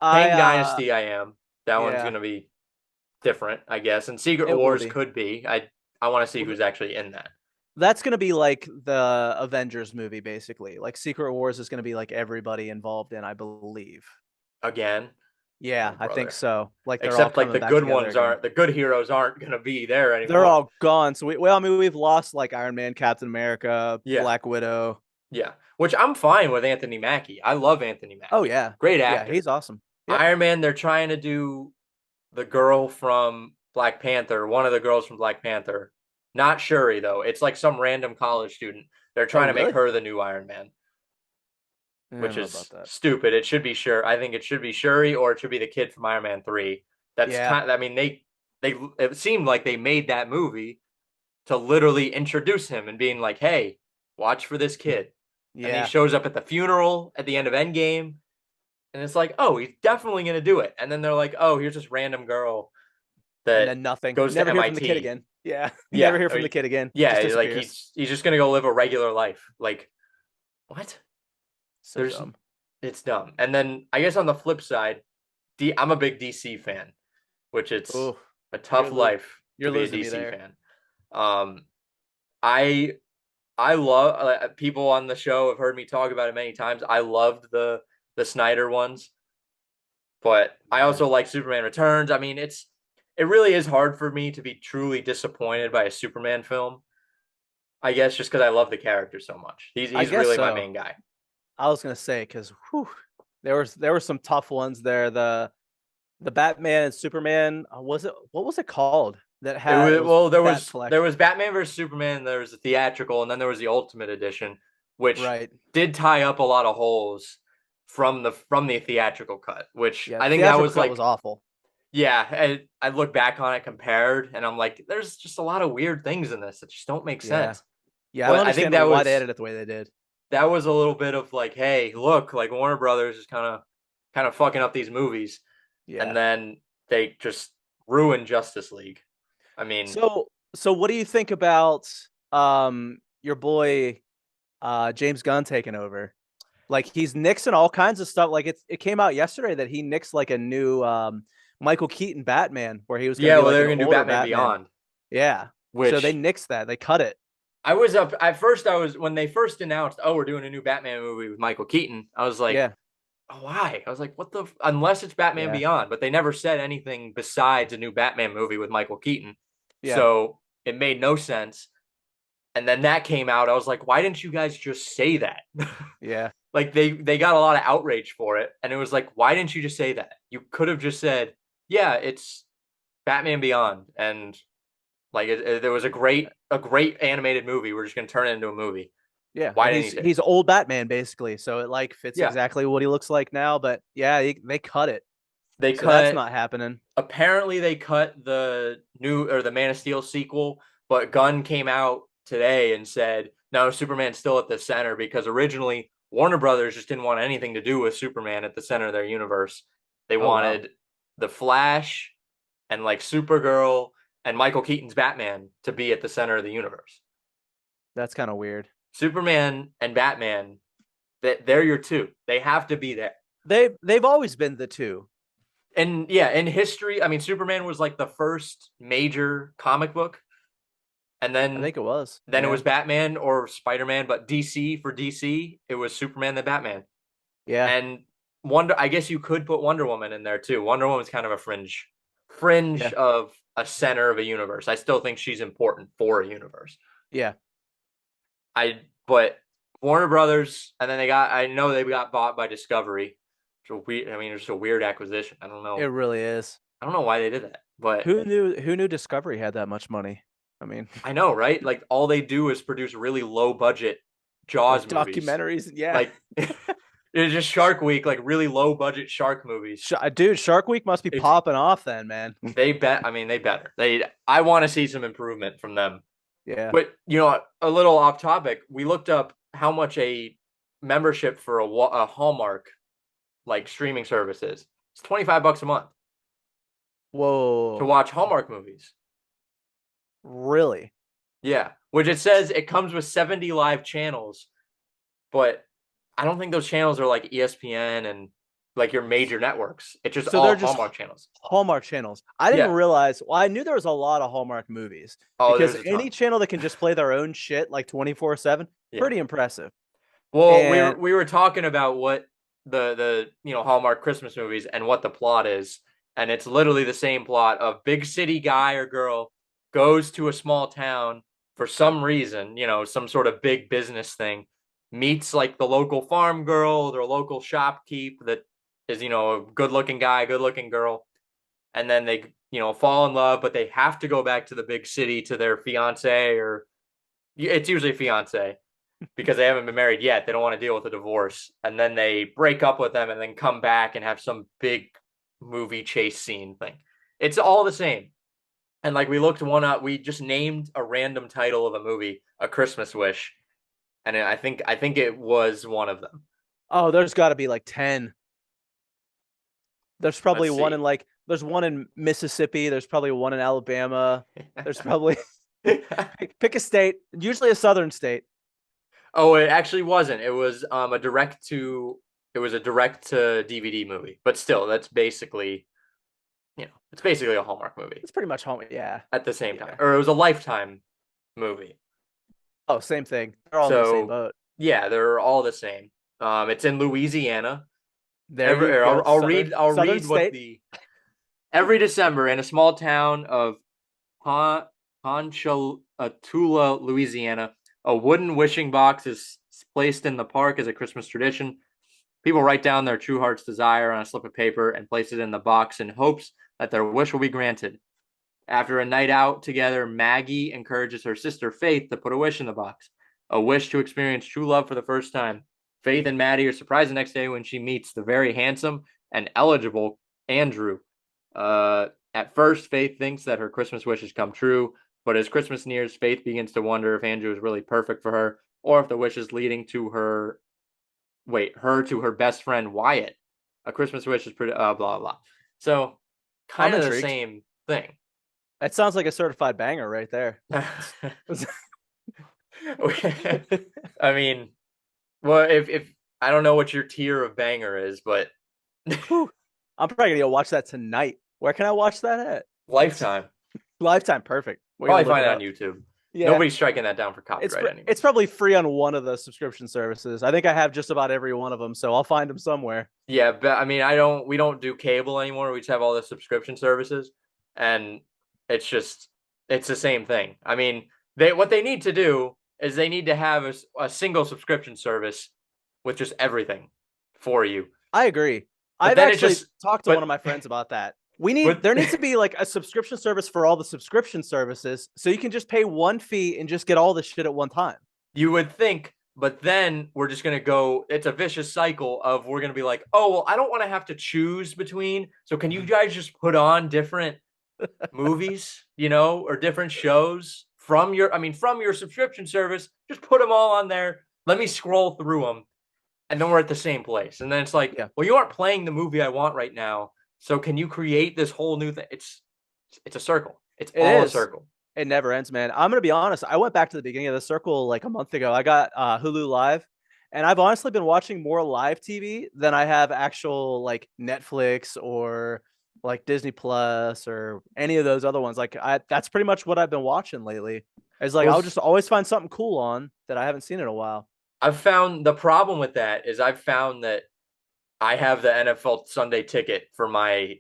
Kang I Dynasty, I am. That one's yeah, gonna be different, I guess. And Secret it will Wars be. could be. I want to see Well, who's actually in that. that's gonna be like the Avengers movie, basically. Like Secret Wars is gonna be like everybody involved in, I believe. Again. Yeah, Oh, I think brother. so. Like they're all Except like coming the back good together ones again. aren't the good heroes aren't gonna be there They're anymore. all gone. So I mean, we've lost like Iron Man, Captain America, Yeah. Black Widow. Yeah. Which I'm fine with Anthony Mackie. I love Anthony Mackie. Oh yeah, Great yeah, actor. he's awesome. Yep. Iron Man, they're trying to do the girl from Black Panther, one of the girls from Black Panther. Not Shuri, though. It's like some random college student. They're Oh trying to make really? her the new Iron Man, I which don't know is about that. stupid. It should be Shuri. I think it should be Shuri or it should be the kid from Iron Man 3. That's Yeah, kind of, I mean, they it seemed like they made that movie to literally introduce him and being like, hey, watch for this kid. And he yeah. shows up at the funeral at the end of Endgame. And it's like, oh, he's definitely gonna do it. And then they're like, oh, here's this random girl And that then nothing. goes to Never hear from the kid MIT. again. Yeah. Never Yeah, hear from the kid again. Just yeah, like disappears. he's just gonna go live a regular life. Like, what? So There's dumb. It's dumb. And then I guess on the flip side, I'm a big DC fan, which it's Oh, a tough life to you're be a losing me DC there. fan. Um, I I love people on the show have heard me talk about it many times. I loved the Snyder ones, but I Yeah. also like Superman Returns. I mean, it really is hard for me to be truly disappointed by a Superman film. I guess just because I love the character so much. I He's guess really my so. main guy. I was gonna say because there were some tough ones there. The Batman and Superman was it what was it called that had it was Bat Fleck, there was Batman versus Superman, there was the theatrical, and then there was the Ultimate Edition, which right? did tie up a lot of holes from the theatrical cut, which Yeah, I the think that theatrical was cut was like, awful. yeah, I look back on it compared, and I'm like, there's just a lot of weird things in this that just don't make Yeah, sense. yeah, I don't But I think understand why they edited it the way they did. that was a little bit of like, hey, look, like Warner Brothers is kind of fucking up these movies, and Yeah. then they just ruined Justice League. I mean, So what do you think about your boy James Gunn taking over? Like he's nixing all kinds of stuff. Like it came out yesterday that he nixed like a new Michael Keaton Batman where he was going to yeah, be well, like they're an gonna do older Batman Batman. Beyond, Yeah. So they which nixed that. They cut it. I was up at first. I was when they first announced, oh, we're doing a new Batman movie with Michael Keaton. I was like, Yeah. oh, why? I was like, what the? Unless it's Batman Yeah. Beyond, but they never said anything besides a new Batman movie with Michael Keaton. Yeah. So it made no sense. And then that came out. I was like, why didn't you guys just say that? Yeah. Like they got a lot of outrage for it, and it was like, why didn't you just say that? You could have just said, yeah, it's Batman Beyond, and like there was a great animated movie. We're just gonna turn it into a movie. Yeah. Why And didn't he's he say it? he's old Batman basically. So it like fits Yeah, exactly what he looks like now. But yeah, they cut it. they So that's cut. not happening. Apparently, they cut the new or the Man of Steel sequel, but Gunn came out today and said no, Superman's still at the center because originally Warner Brothers just didn't want anything to do with Superman at the center of their universe. They Oh wow. wanted the Flash and like Supergirl and Michael Keaton's Batman to be at the center of the universe. That's kind of weird. Superman and Batman, they're your two. They have to be there. They've always been the two. And yeah, in history, I mean, Superman was like the first major comic book, and I then think it was. it Yeah. was Batman or Spider-Man, but DC, it was Superman then Batman. Yeah. And Wonder, I guess you could put Wonder Woman in there too. Wonder Woman's kind of a fringe Yeah. of a center of a universe. I still think she's important for a universe. Yeah. But Warner Brothers, and then I know they got bought by Discovery. So I mean, it's a weird acquisition. I don't It know. really is. I don't know why they did that, but Who knew Discovery had that much money? I mean, I know, right? Like all they do is produce really low budget like Jaws movies. documentaries. Yeah. Like it's just Shark Week, like really low budget shark movies. Dude, Shark Week must be It's popping off then, man. they bet. I mean, they better. I want to see some improvement from them. Yeah. But a little off topic. We looked up how much a membership for a Hallmark like streaming service is. It's $25 a month to Whoa. watch Hallmark movies. Really? Yeah, which it says it comes with 70 live channels, but I don't think those channels are like ESPN and like your major networks. It's just So all they're just Hallmark channels. Hallmark channels. I didn't Yeah. realize. Well, I knew there was a lot of Hallmark movies Oh, because there's a any ton. channel that can just play their own shit like 24/7, Yeah. pretty impressive. Well, And we were talking about what the Hallmark Christmas movies and what the plot is, and it's literally the same plot of big city guy or girl goes to a small town for some reason, some sort of big business thing, meets like the local farm girl, their local shopkeep that is, a good-looking guy, good-looking girl, and then they, fall in love, but they have to go back to the big city to their fiance, or it's usually fiance because they haven't been married yet. They don't want to deal with a divorce. And then they break up with them and then come back and have some big movie chase scene thing. It's all the same. And like we looked one up, we just named a random title of a movie, A Christmas Wish. And I think it was one of them. oh, there's got to be like 10. There's probably Let's one see. in there's one in Mississippi. There's probably one in Alabama. There's probably pick a state, usually a southern state. Oh, it actually wasn't. It was it was a direct to DVD movie. But still, that's basically, it's basically a Hallmark movie It's pretty much home. Yeah. at the same time. Yeah. Or it was a Lifetime movie. Oh, same thing. They're all in the same So, boat. yeah, they're all the same. It's in Louisiana. There you go. I'll Southern read what state. the every December in a small town of Ponchatoula, Louisiana, a wooden wishing box is placed in the park as a Christmas tradition. People write down their true heart's desire on a slip of paper and place it in the box in hopes that their wish will be granted. After a night out together, Maggie encourages her sister Faith to put a wish in the box, a wish to experience true love for the first time. Faith and Maddie are surprised the next day when she meets the very handsome and eligible Andrew. At first, Faith thinks that her Christmas wish has come true, but as Christmas nears, Faith begins to wonder if Andrew is really perfect for her, or if the wish is leading to her to her best friend Wyatt. A Christmas wish is pretty blah blah. So kind I'm of the intrigued. same thing. That sounds like a certified banger right there. I mean, well, if I don't know what your tier of banger is, but Whew. I'm probably gonna go watch that tonight. Where can I watch that at? Lifetime. Lifetime, perfect. We're Probably gonna look find it it up. on YouTube. Yeah, Nobody's striking that down for it's copyright anymore. it's probably free on one of the subscription services. I think I have just about every one of them, so I'll find them somewhere. Yeah, but I mean, we don't do cable anymore. We just have all the subscription services, and it's the same thing. I mean, what they need to do is they need to have a single subscription service with just everything for you. I agree. But I've then actually talked to one of my friends about that. There needs to be like a subscription service for all the subscription services, so you can just pay one fee and just get all the shit at one time. You would think, but then we're just going to go, it's a vicious cycle of we're going to be like, oh, well, I don't want to have to choose between. So can you guys just put on different movies, or different shows from your subscription service? Just put them all on there. Let me scroll through them. And then we're at the same place. And then it's like, well, you aren't playing the movie I want right now. So can you create this whole new thing? It's a circle. It's all a circle. It never ends, man. I'm going to be honest. I went back to the beginning of the circle like a month ago. I got Hulu Live, and I've honestly been watching more live TV than I have actual like Netflix or like Disney Plus or any of those other ones. Like that's pretty much what I've been watching lately. It's like I'll just always find something cool on that I haven't seen in a while. I've found the problem with that is I've found that I have the NFL Sunday ticket for my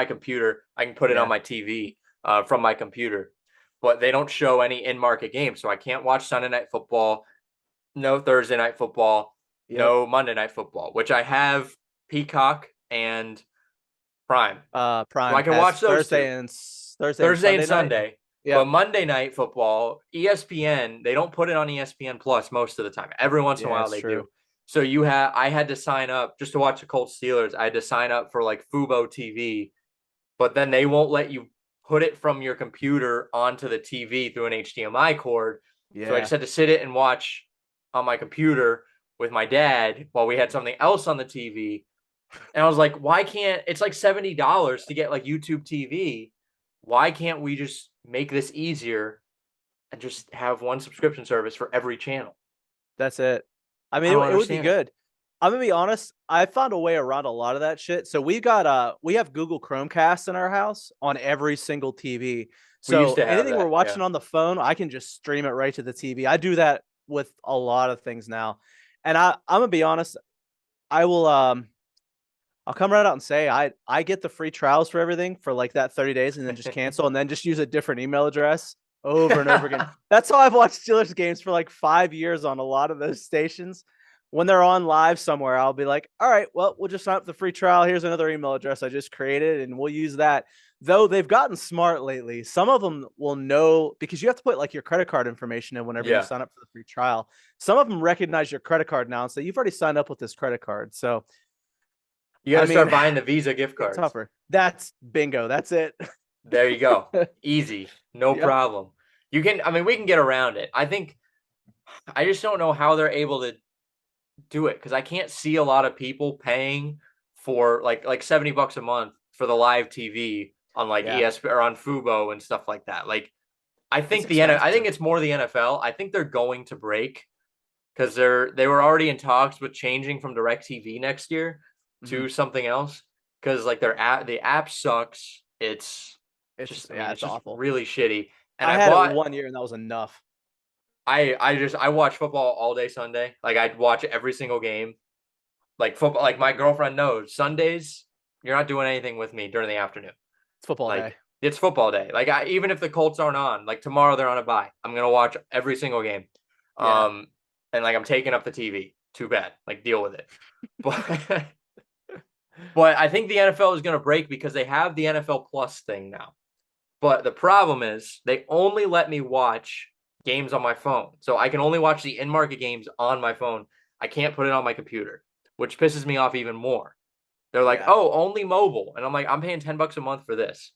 computer. I can put it on my TV from my computer, but they don't show any in-market games. So I can't watch Sunday Night Football, no Thursday Night Football, no Monday Night Football, which I have Peacock and Prime. Prime. So I can watch those Thursday and Sunday. Yep. But Monday Night Football, ESPN, they don't put it on ESPN Plus most of the time. Every once in a while they do. So I had to sign up just to watch the Colts Steelers. I had to sign up for like Fubo TV, but then they won't let you put it from your computer onto the TV through an HDMI cord. Yeah. So I just had to sit it and watch on my computer with my dad while we had something else on the TV. And I was like, why can't it's like $70 to get like YouTube TV? Why can't we just make this easier and just have one subscription service for every channel? That's it. I mean, it would be good. I'm gonna be honest. I found a way around a lot of that shit. So we have Google Chromecast in our house on every single TV. So anything we're watching on the phone, I can just stream it right to the TV. I do that with a lot of things now. And I'm gonna be honest. I will I'll come right out and say I get the free trials for everything for like that 30 days and then just cancel and then just use a different email address over and over again. That's how I've watched Steelers games for like 5 years on a lot of those stations. When they're on live somewhere, I'll be like, all right, well, we'll just sign up the free trial. Here's another email address I just created and we'll use that. Though they've gotten smart lately. Some of them will know because you have to put like your credit card information in whenever you sign up for the free trial. Some of them recognize your credit card now and say, you've already signed up with this credit card. So you got to start buying the Visa gift cards. Tougher. That's bingo. That's it. There you go. Easy. No problem. We can get around it. I just don't know how they're able to do it because I can't see a lot of people paying for like $70 a month for the live TV on like ESPN or on Fubo and stuff like that. Like I think I think it's more the NFL. I think they're going to break because they were already in talks with changing from DirecTV next year to something else because like the app sucks. It's just it's just awful, really shitty. And I had it 1 year and that was enough. I watch football all day Sunday. Like I'd watch every single game. Like football, like my girlfriend knows Sundays, you're not doing anything with me during the afternoon. It's football like, day. It's football day. Like even if the Colts aren't on, like tomorrow they're on a bye, I'm gonna watch every single game. And like I'm taking up the TV. Too bad. Like deal with it. But but I think the NFL is gonna break because they have the NFL Plus thing now. But the problem is they only let me watch games on my phone. So I can only watch the in-market games on my phone. I can't put it on my computer, which pisses me off even more. They're like, oh, only mobile. And I'm like, I'm paying $10 a month for this.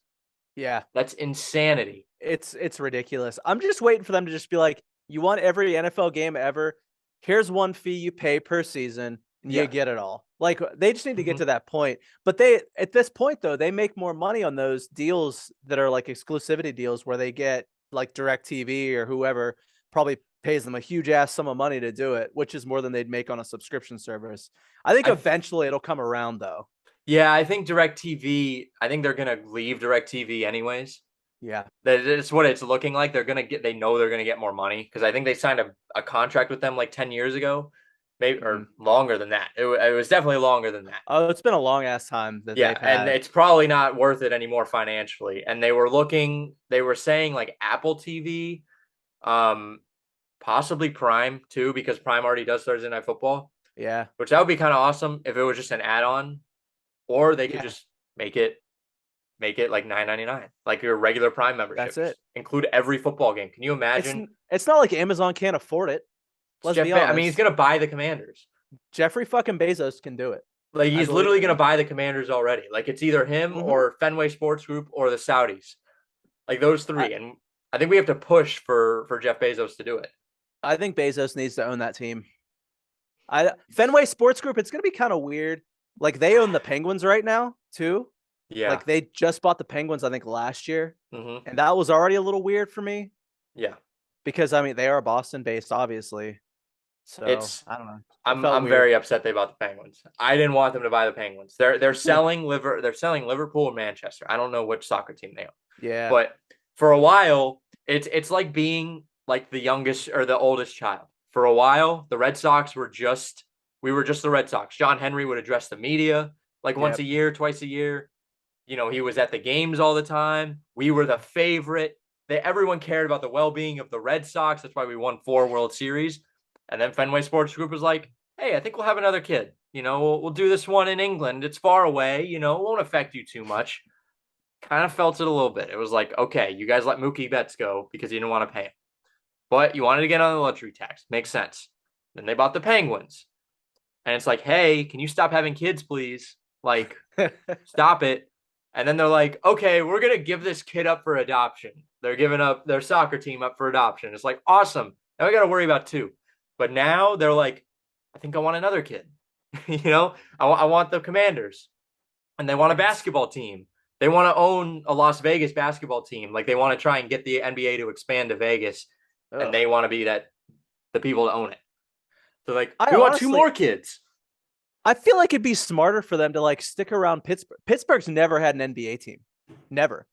Yeah. That's insanity. It's ridiculous. I'm just waiting for them to just be like, you want every NFL game ever? Here's one fee you pay per season and you get it all. Like they just need to get to that point. But at this point though, they make more money on those deals that are like exclusivity deals where they get like DirecTV or whoever probably pays them a huge ass sum of money to do it, which is more than they'd make on a subscription service. I think eventually it'll come around though. Yeah, I think DirecTV, I think they're going to leave DirecTV anyways. Yeah. That's what it's looking like. They know they're going to get more money because I think they signed a contract with them like 10 years ago, maybe or longer than that. It was definitely longer than that. Oh, it's been a long ass time that they've had. And it's probably not worth it anymore financially. And they were saying like Apple TV, possibly Prime too, because Prime already does Thursday Night Football. Yeah. Which that would be kind of awesome if it was just an add-on, or they could just make it like $9.99, like your regular Prime membership. That's it. Include every football game. Can you imagine? It's not like Amazon can't afford it. Let's be honest. I mean, he's gonna buy the Commanders. Jeffrey fucking Bezos can do it. Like he's literally gonna buy the Commanders already. Like it's either him or Fenway Sports Group or the Saudis. Like those three. And I think we have to push for Jeff Bezos to do it. I think Bezos needs to own that team. Fenway Sports Group, it's gonna be kind of weird. Like they own the Penguins right now too. Yeah. Like they just bought the Penguins, I think, last year. And that was already a little weird for me. Yeah. Because I mean they are Boston based, obviously. So I don't know. I'm very upset they bought the Penguins. I didn't want them to buy the Penguins. They're selling Liverpool and Manchester. I don't know which soccer team they own. Yeah. But for a while, it's like being like the youngest or the oldest child. For a while, the Red Sox were just the Red Sox. John Henry would address the media like once a year, twice a year. You know, he was at the games all the time. We were the favorite. Everyone cared about the well-being of the Red Sox. That's why we won 4 World Series. And then Fenway Sports Group was like, hey, I think we'll have another kid. You know, we'll do this one in England. It's far away. You know, it won't affect you too much. Kind of felt it a little bit. It was like, okay, you guys let Mookie Betts go because you didn't want to pay him. But you wanted to get on the luxury tax. Makes sense. Then they bought the Penguins. And it's like, hey, can you stop having kids, please? Like, stop it. And then they're like, okay, we're going to give this kid up for adoption. They're giving up their soccer team up for adoption. It's like, awesome. Now we got to worry about 2. But now they're like, I think I want another kid. You know, I want the Commanders. And they want a basketball team. They want to own a Las Vegas basketball team. Like they want to try and get the NBA to expand to Vegas. And they want to be the people to own it. So like, we want 2 more kids. I feel like it'd be smarter for them to like stick around Pittsburgh. Pittsburgh's never had an NBA team. Never.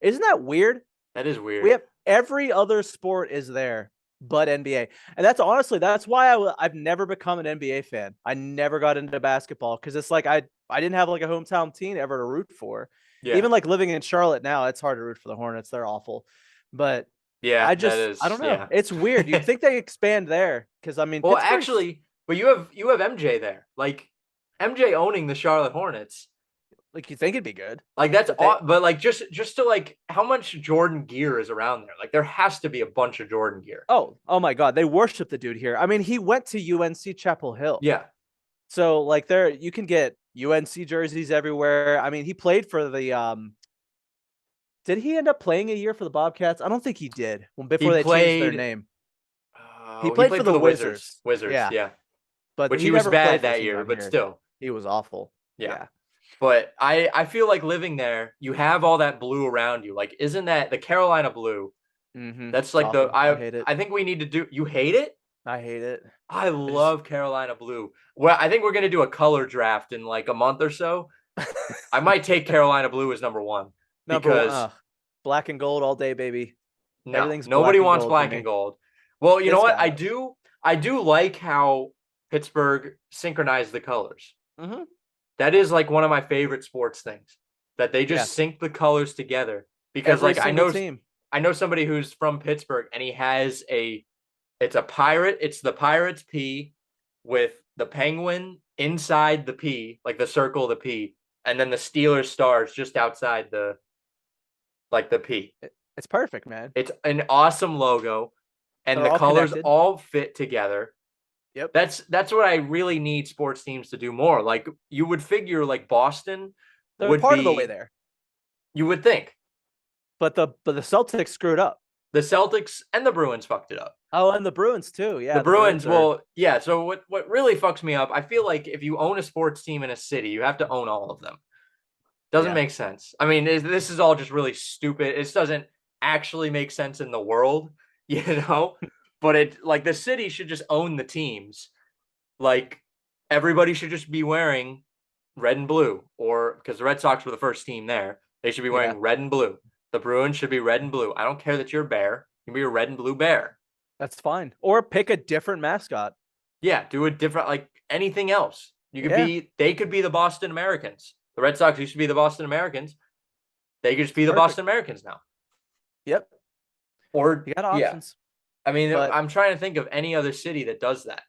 Isn't that weird? That is weird. We have every other sport is there but NBA. And that's why I've never become an NBA fan. I never got into basketball because it's like I didn't have like a hometown team ever to root for. Yeah. Even like living in Charlotte now, it's hard to root for the Hornets. They're awful. But yeah, I don't know. Yeah. It's weird. You'd think they expand there because I mean, well, actually, but you have MJ there. Like MJ owning the Charlotte Hornets. Like you think it'd be good. Like that's but like just to like how much Jordan gear is around there? Like there has to be a bunch of Jordan gear. Oh my God, they worship the dude here. I mean, he went to UNC Chapel Hill. Yeah. So like there, you can get UNC jerseys everywhere. I mean, he played for the Did he end up playing a year for the Bobcats? I don't think he did. Before they changed their name. He played for the Wizards. Wizards, yeah. But which he was bad that year, but still. He was awful. Yeah. But I feel like living there, you have all that blue around you. Like, isn't that the Carolina blue? That's It's like awful. I hate it. I think we need to do. You hate it? I hate it. I I just love Carolina blue. Well, I think we're gonna do a color draft in like a month or so. I might take Carolina blue as number one number one. because Black and gold all day, baby. no, Everything's nobody black and wants gold to black and me. gold. Well, you know It's what? got it. I do like how Pittsburgh synchronized the colors. Mm-hmm. That is like one of my favorite sports things that they Yeah. just sync the colors together because Every like single team. I know somebody who's from Pittsburgh and he has it's a pirate, it's the Pirates P with the penguin inside the P, like the circle of the P, and then the Steelers stars just outside the P. It's perfect, man. It's an awesome logo and They're the all colors connected. all fit together. Yep. That's what I really need sports teams to do more. Like you would figure like Boston They're would part of the way be there. you would think. But the Celtics screwed up. The Celtics and the Bruins fucked it up. Oh, and the Bruins too. Yeah, The Bruins, are well, yeah. So what really fucks me up, I feel like if you own a sports team in a city, you have to own all of them. Doesn't Yeah. make sense. I mean, this is all just really stupid. It doesn't actually make sense in the world, you know? But it like the city should just own the teams. Like everybody should just be wearing red and blue, or because the Red Sox were the first team there, they should be Yeah. wearing red and blue. The Bruins should be red and blue. I don't care that you're a bear. You can be a red and blue bear. That's fine. Or pick a different mascot. Yeah, do a different like anything else. You could Yeah. be they could be the Boston Americans. The Red Sox used to be the Boston Americans. They could just be the Perfect. Boston Americans now. Yep. Or You got options. I mean, But I'm trying to think of any other city that does that.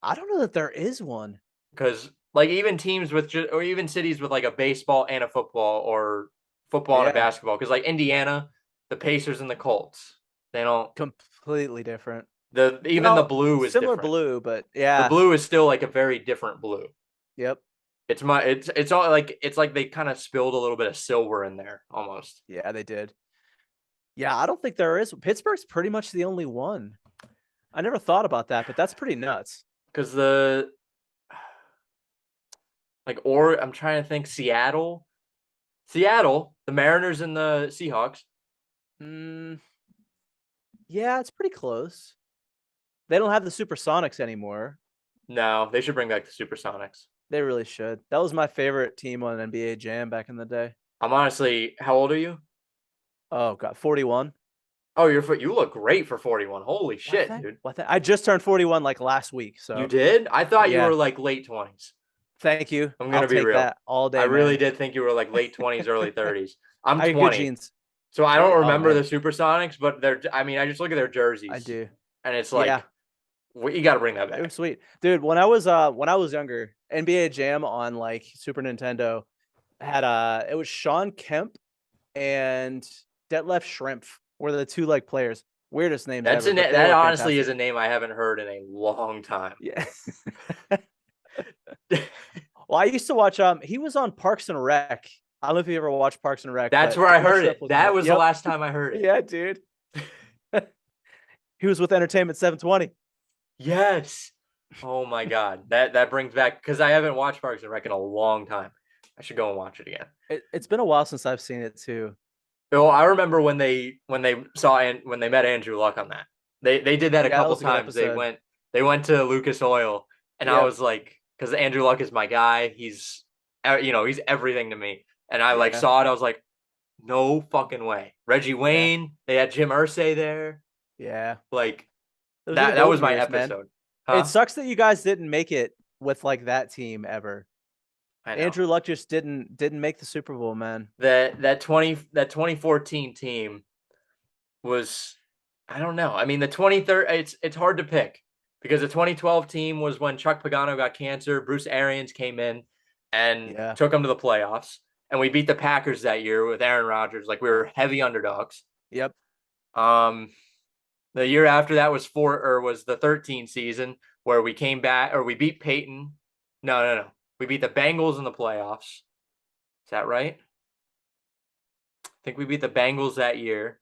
I don't know that there is one. Because like even teams with or even cities with like a baseball and a football or football and a Yeah. basketball. Because like Indiana, the Pacers and the Colts, they don't Completely different. even the blue is similar different. blue, but yeah. The blue is still like a very different blue. Yep. It's all like it's like they kind of spilled a little bit of silver in there almost. Yeah, they did. Yeah, I don't think there is. Pittsburgh's pretty much the only one. I never thought about that, but that's pretty nuts. Because the or I'm trying to think Seattle, the Mariners and the Seahawks. Yeah, it's pretty close. They don't have the Supersonics anymore. No, they should bring back the Supersonics. They really should. That was my favorite team on NBA Jam back in the day. I'm honestly, how old are you? Oh god, 41. Oh, you look great for 41. Holy shit, dude. I just turned 41 like last week. So You did? I thought you Yeah. were like late 20s. Thank you. I'm gonna I'll be take real. that all day. I really man. did think you were like late 20s, early 30s. I'm I got good 20. genes. So I don't 20? Oh, remember man. the Supersonics, but I just look at their jerseys. I do. And it's like Yeah. you got to bring that It back. was sweet. Dude, when I was younger, NBA Jam on like Super Nintendo had it was Sean Kemp and Detlef Schrempf were the two like players. Weirdest names That's ever. But they that were honestly is fantastic. a name I haven't heard in a long time. Yeah. Well, I used to watch he was on Parks and Rec. I don't know if you ever watched Parks and Rec. That's but where I too much heard stuff it. was That on was Yep. the last time I heard it. Yeah, dude. He was with Entertainment 720. Yes. Oh my god. That brings back because I haven't watched Parks and Rec in a long time. I should go and watch it again. It's been a while since I've seen it too. Oh, I remember when they met Andrew Luck on that. They did that a Yeah, that couple was a good times. episode. They went to Lucas Oil, and I Yep. was like, because Andrew Luck is my guy. He's he's everything to me. And I like Yeah. saw it. I was like, no fucking way. Reggie Wayne. They had Jim Irsay there. Yeah. Like Those are the that was golden my years, man. episode. Huh? It sucks that you guys didn't make it with like that team ever. I know. Andrew Luck just didn't make the Super Bowl, man. That 2014 team was, I don't know. I mean, the 23rd, it's hard to pick because the 2012 team was when Chuck Pagano got cancer. Bruce Arians came in and Yeah. took them to the playoffs, and we beat the Packers that year with Aaron Rodgers. Like we were heavy underdogs. Yep. The year after that was the 13 season where we came back or we beat Peyton. No. We beat the Bengals in the playoffs. Is that right? I think we beat the Bengals that year.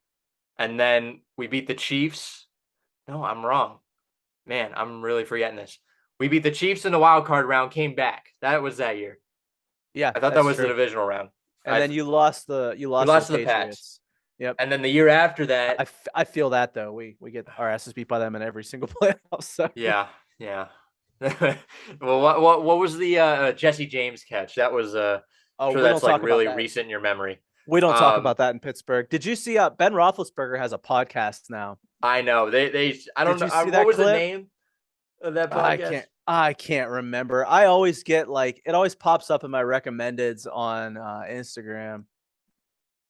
And then we beat the Chiefs. No, I'm wrong. Man, I'm really forgetting this. We beat the Chiefs in the wild card round, came back. That was that year. Yeah, I thought that that's was the true. divisional round. And then you lost to We lost to the the Pats. Patriots. Yep. And then the year after that, I feel that though. We get our asses beat by them in every single playoff. So yeah. Well, what was the Jesse James catch? That was oh, sure we don't that's like talk about really that. recent in your memory. We don't talk about that in Pittsburgh. Did you see Ben Roethlisberger has a podcast now? I know. They I don't Did know you see what that was the clip? name of that podcast? I can't remember. I always get like it always pops up in my recommendeds on Instagram.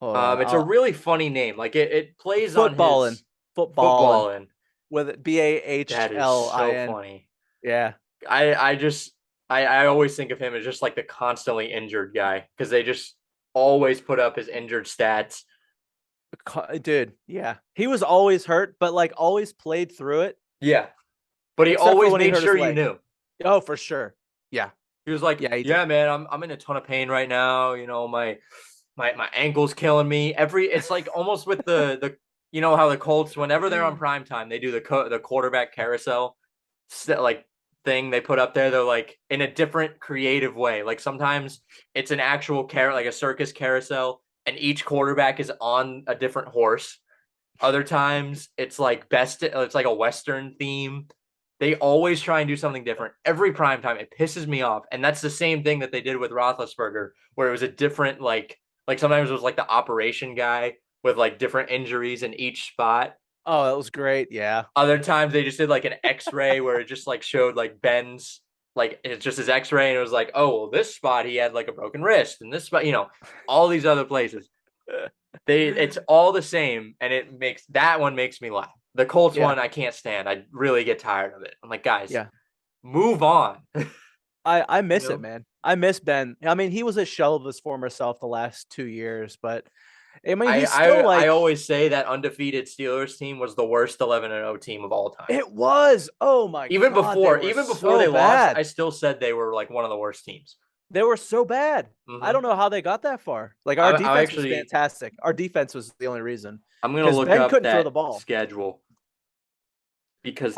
Hold on. It's a really funny name. Like it plays on his footballin footballin. with it BAHLIN. That is so funny. Yeah. I always think of him as just like the constantly injured guy because they just always put up his injured stats. Dude, yeah. He was always hurt, but like always played through it. Yeah. But he Except for always when he made hurt sure his you leg. knew. Oh, for sure. Yeah. He was like, Yeah, yeah, man, I'm in a ton of pain right now. You know, my ankle's killing me. It's like almost with the you know how the Colts, whenever they're on prime time, they do the quarterback carousel like thing they put up there. They're like in a different creative way. Like sometimes it's an actual like a circus carousel, and each quarterback is on a different horse. Other times it's like it's like a Western theme. They always try and do something different every prime time. It pisses me off. And that's the same thing that they did with Roethlisberger, where it was a different, like sometimes it was like the operation guy with like different injuries in each spot. Oh, that was great. Yeah. Other times they just did like an X-ray where it just like showed like Ben's, like it's just his X-ray, and it was like, oh, well, this spot he had like a broken wrist, and this spot, all these other places. It's all the same, and that one makes me laugh. The Colts one I can't stand. I really get tired of it. I'm like, guys, move on. I miss it, man. I miss Ben. I mean, he was a shell of his former self the last 2 years, but I mean, he's still like. I always say that undefeated Steelers team was the worst 11-0 team of all time. It was. Oh my god. Even before they lost, I still said they were like one of the worst teams. They were so bad. Mm-hmm. I don't know how they got that far. Like our defense was fantastic. Our defense was the only reason. I'm gonna look up couldn't throw the ball. Schedule because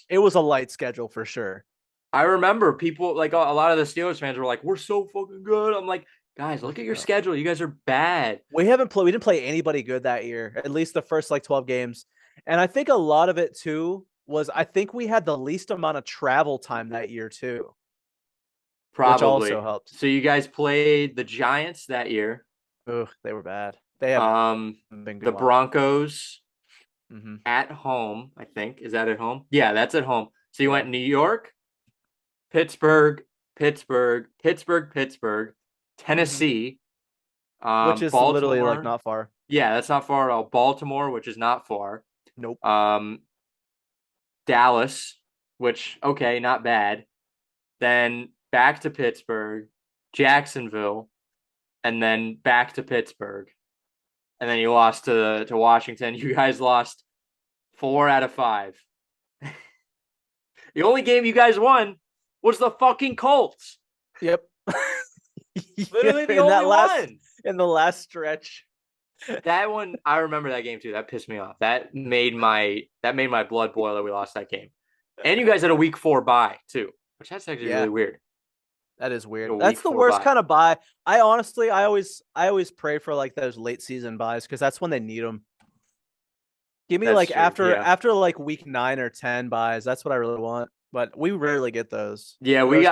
it was a light schedule for sure. I remember people like a lot of the Steelers fans were like, "We're so fucking good." I'm like, guys, look at your schedule. You guys are bad. We didn't play anybody good that year. At least the first like 12 games, and I think a lot of it too was I think we had the least amount of travel time that year too. Probably. Which also helped. So you guys played the Giants that year. Ugh, they were bad. They have been good. The Broncos at home, I think. Is that at home? Yeah, that's at home. So you went New York, Pittsburgh, Tennessee, which is Baltimore. Literally like not far. Yeah, that's not far at all. Baltimore, which is not far. Nope. Dallas, which not bad. Then back to Pittsburgh, Jacksonville, and then back to Pittsburgh. And then you lost to Washington. You guys lost 4 out of 5. The only game you guys won was the fucking Colts. Yep. Literally the only one. In the last stretch. That one, I remember that game too. That pissed me off. That made my blood boil that we lost that game. And you guys had a week 4 bye too, which that's actually really weird. That is weird. That's the worst kind of bye. I always pray for like those late season buys because that's when they need them. Give me like after like week 9 or 10 buys. That's what I really want. But we rarely get those. Yeah, we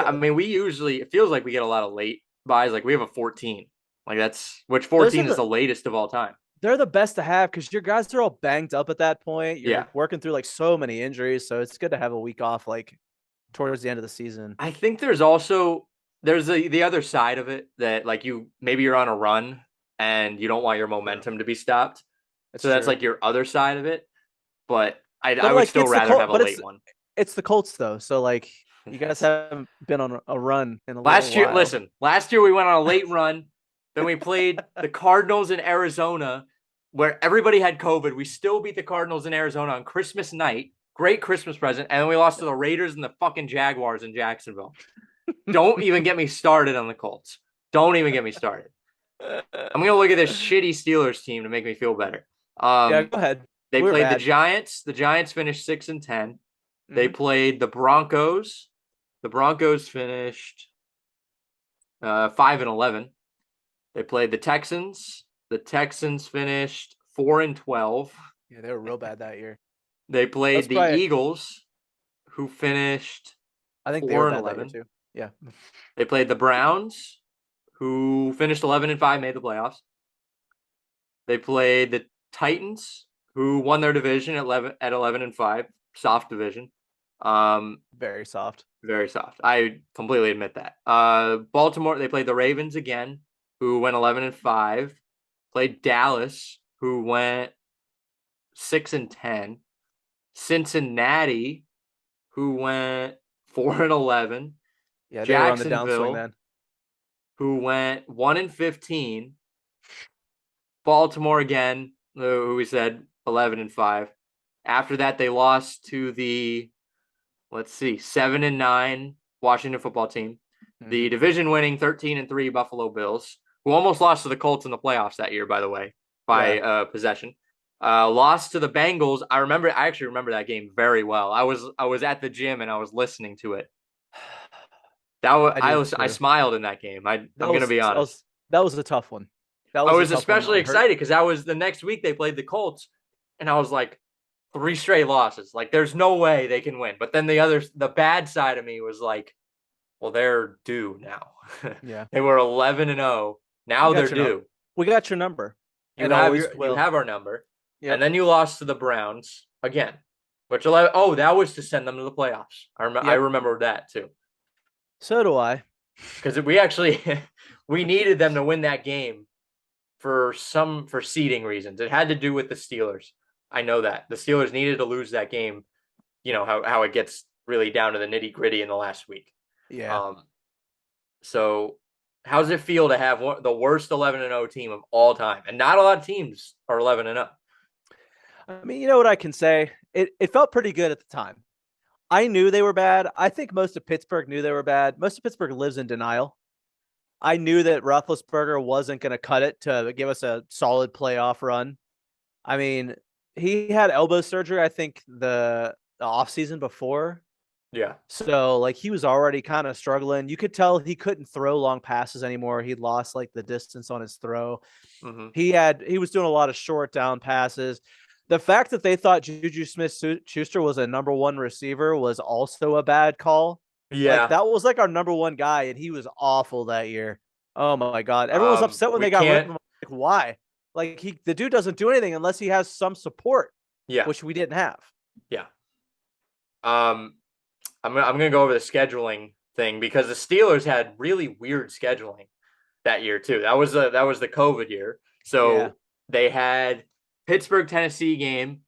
usually, it feels like we get a lot of late buys. Like we have a 14. Like which 14 is the latest of all time. They're the best to have because your guys are all banged up at that point. You're working through like so many injuries. So it's good to have a week off like towards the end of the season. I think there's the other side of it that like maybe you're on a run and you don't want your momentum to be stopped. That's like your other side of it. But I would still rather have a late one. It's the Colts though. So like you guys haven't been on a run in a last year. While. Listen, last year we went on a late run. Then we played the Cardinals in Arizona where everybody had COVID. We still beat the Cardinals in Arizona on Christmas night. Great Christmas present. And then we lost to the Raiders and the fucking Jaguars in Jacksonville. Don't even get me started on the Colts. Don't even get me started. I'm going to look at this shitty Steelers team to make me feel better. Go ahead. They played the Giants. The Giants finished 6-10. They played the Broncos. The Broncos finished 5-11. They played the Texans. The Texans finished 4-12. Yeah, they were real bad that year. They That's played the probably, Eagles, who finished I think they were four and bad that year 11. too. Yeah. They played the Browns, who finished 11-5, made the playoffs. They played the Titans, who won their division at 11-5, soft division. Very soft. Very soft. I completely admit that. Baltimore, they played the Ravens again, who went 11-5. Played Dallas, who went 6-10. Cincinnati, who went 4-11. Yeah, they were on the downswing Jacksonville, then. who went 1-15. Baltimore again, who we said 11-5. After that, they lost to the 7-9 Washington football team. The division winning 13-3 Buffalo Bills, who almost lost to the Colts in the playoffs that year, by the way, by possession. Lost to the Bengals. I actually remember that game very well. I was at the gym and I was listening to it. I smiled in that game. I'm gonna be honest. That was a tough one. I was especially excited because that was the next week they played the Colts, and I was like, 3 straight losses. Like, there's no way they can win. But then the bad side of me was like, well, they're due now. Yeah. They were 11-0. Now they're due. We got your number. You have our number. Yep. And then you lost to the Browns again. That was to send them to the playoffs. I remember that too. So do I. Because we needed them to win that game for seeding reasons. It had to do with the Steelers. I know that. The Steelers needed to lose that game. You know how it gets really down to the nitty-gritty in the last week. Yeah. So how does it feel to have the worst 11-0 team of all time? And not a lot of teams are 11-0. I mean, you know what I can say? It felt pretty good at the time. I knew they were bad. I think most of Pittsburgh knew they were bad. Most of Pittsburgh lives in denial. I knew that Roethlisberger wasn't going to cut it to give us a solid playoff run. I mean, he had elbow surgery, I think, the offseason before. Yeah. So, like, he was already kind of struggling. You could tell he couldn't throw long passes anymore. He'd lost, like, the distance on his throw. Mm-hmm. He was doing a lot of short down passes. The fact that they thought Juju Smith-Schuster was a number 1 receiver was also a bad call. Yeah. Like, that was like our number 1 guy, and he was awful that year. Oh my God. Everyone was upset when they got rid of him. Like, why? Like, the dude doesn't do anything unless he has some support. Yeah. Which we didn't have. Yeah. I'm gonna go over the scheduling thing because the Steelers had really weird scheduling that year too. That was the COVID year. So they had Pittsburgh, Tennessee game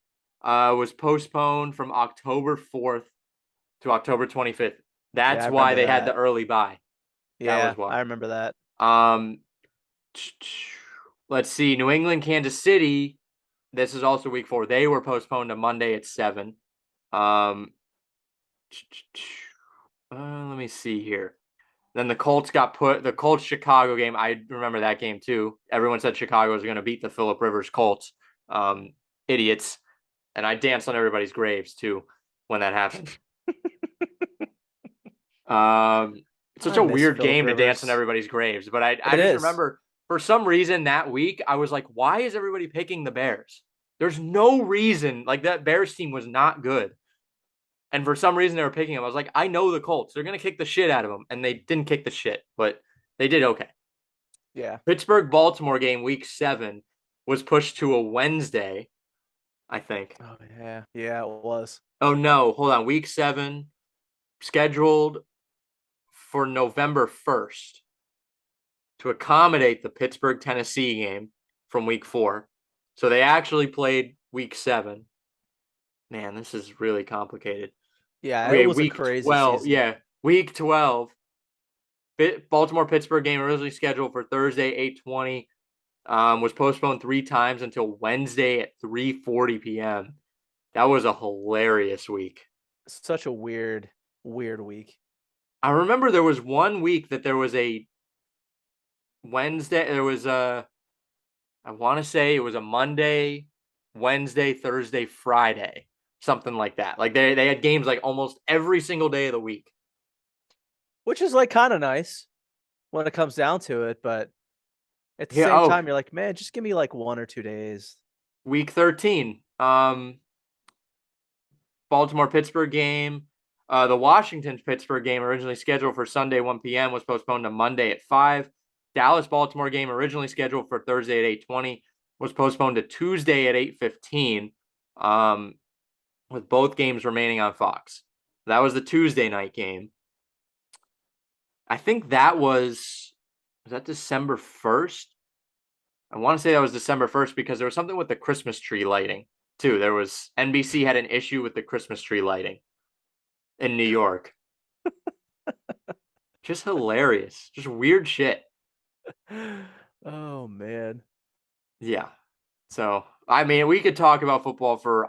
was postponed from October 4th to October 25th. That's why they had the early bye. Yeah, I remember that. Let's see. New England, Kansas City. This is also week 4. They were postponed to Monday at 7. Let me see here. Then the Colts the Colts Chicago game. I remember that game too. Everyone said Chicago was going to beat the Phillip Rivers Colts. Idiots. And I danced on everybody's graves too when that happened. It's such a weird game to dance on everybody's graves, but I just remember for some reason that week I was like, why is everybody picking the Bears? There's no reason. Like, that Bears team was not good. And for some reason they were picking them. I was like, I know the Colts. They're going to kick the shit out of them. And they didn't kick the shit, but they did okay. Yeah. Pittsburgh-Baltimore game week 7 was pushed to a Wednesday, I think. Oh, yeah. Yeah, it was. Oh, no. Hold on. Week 7 scheduled for November 1st to accommodate the Pittsburgh-Tennessee game from week 4. So they actually played week 7. Man, this is really complicated. Yeah, it was week a crazy 12. season. Yeah, week 12. Baltimore-Pittsburgh game originally scheduled for Thursday, 8:20. Was postponed 3 times until Wednesday at 3:40 p.m. That was a hilarious week. Such a weird week. I remember there was one week that there was a Wednesday. There was I want to say it was a Monday, Wednesday, Thursday, Friday, something like that. Like they had games like almost every single day of the week. Which is like kind of nice. when it comes down to it. But at the Yeah. same Oh, time, you're like, man, just give me like 1 or 2 days. week 13. Baltimore Pittsburgh game. The Washington Pittsburgh game, originally scheduled for Sunday 1 p.m., was postponed to Monday at 5. Dallas Baltimore game, originally scheduled for Thursday at 8:20, was postponed to Tuesday at 8:15. With both games remaining on Fox. That was the Tuesday night game. I think that was that December 1st? I want to say that was December 1st because there was something with the Christmas tree lighting too. There was NBC had an issue with the Christmas tree lighting in New York. Just hilarious. Just weird shit. Oh man. Yeah. So, I mean, I can talk about football for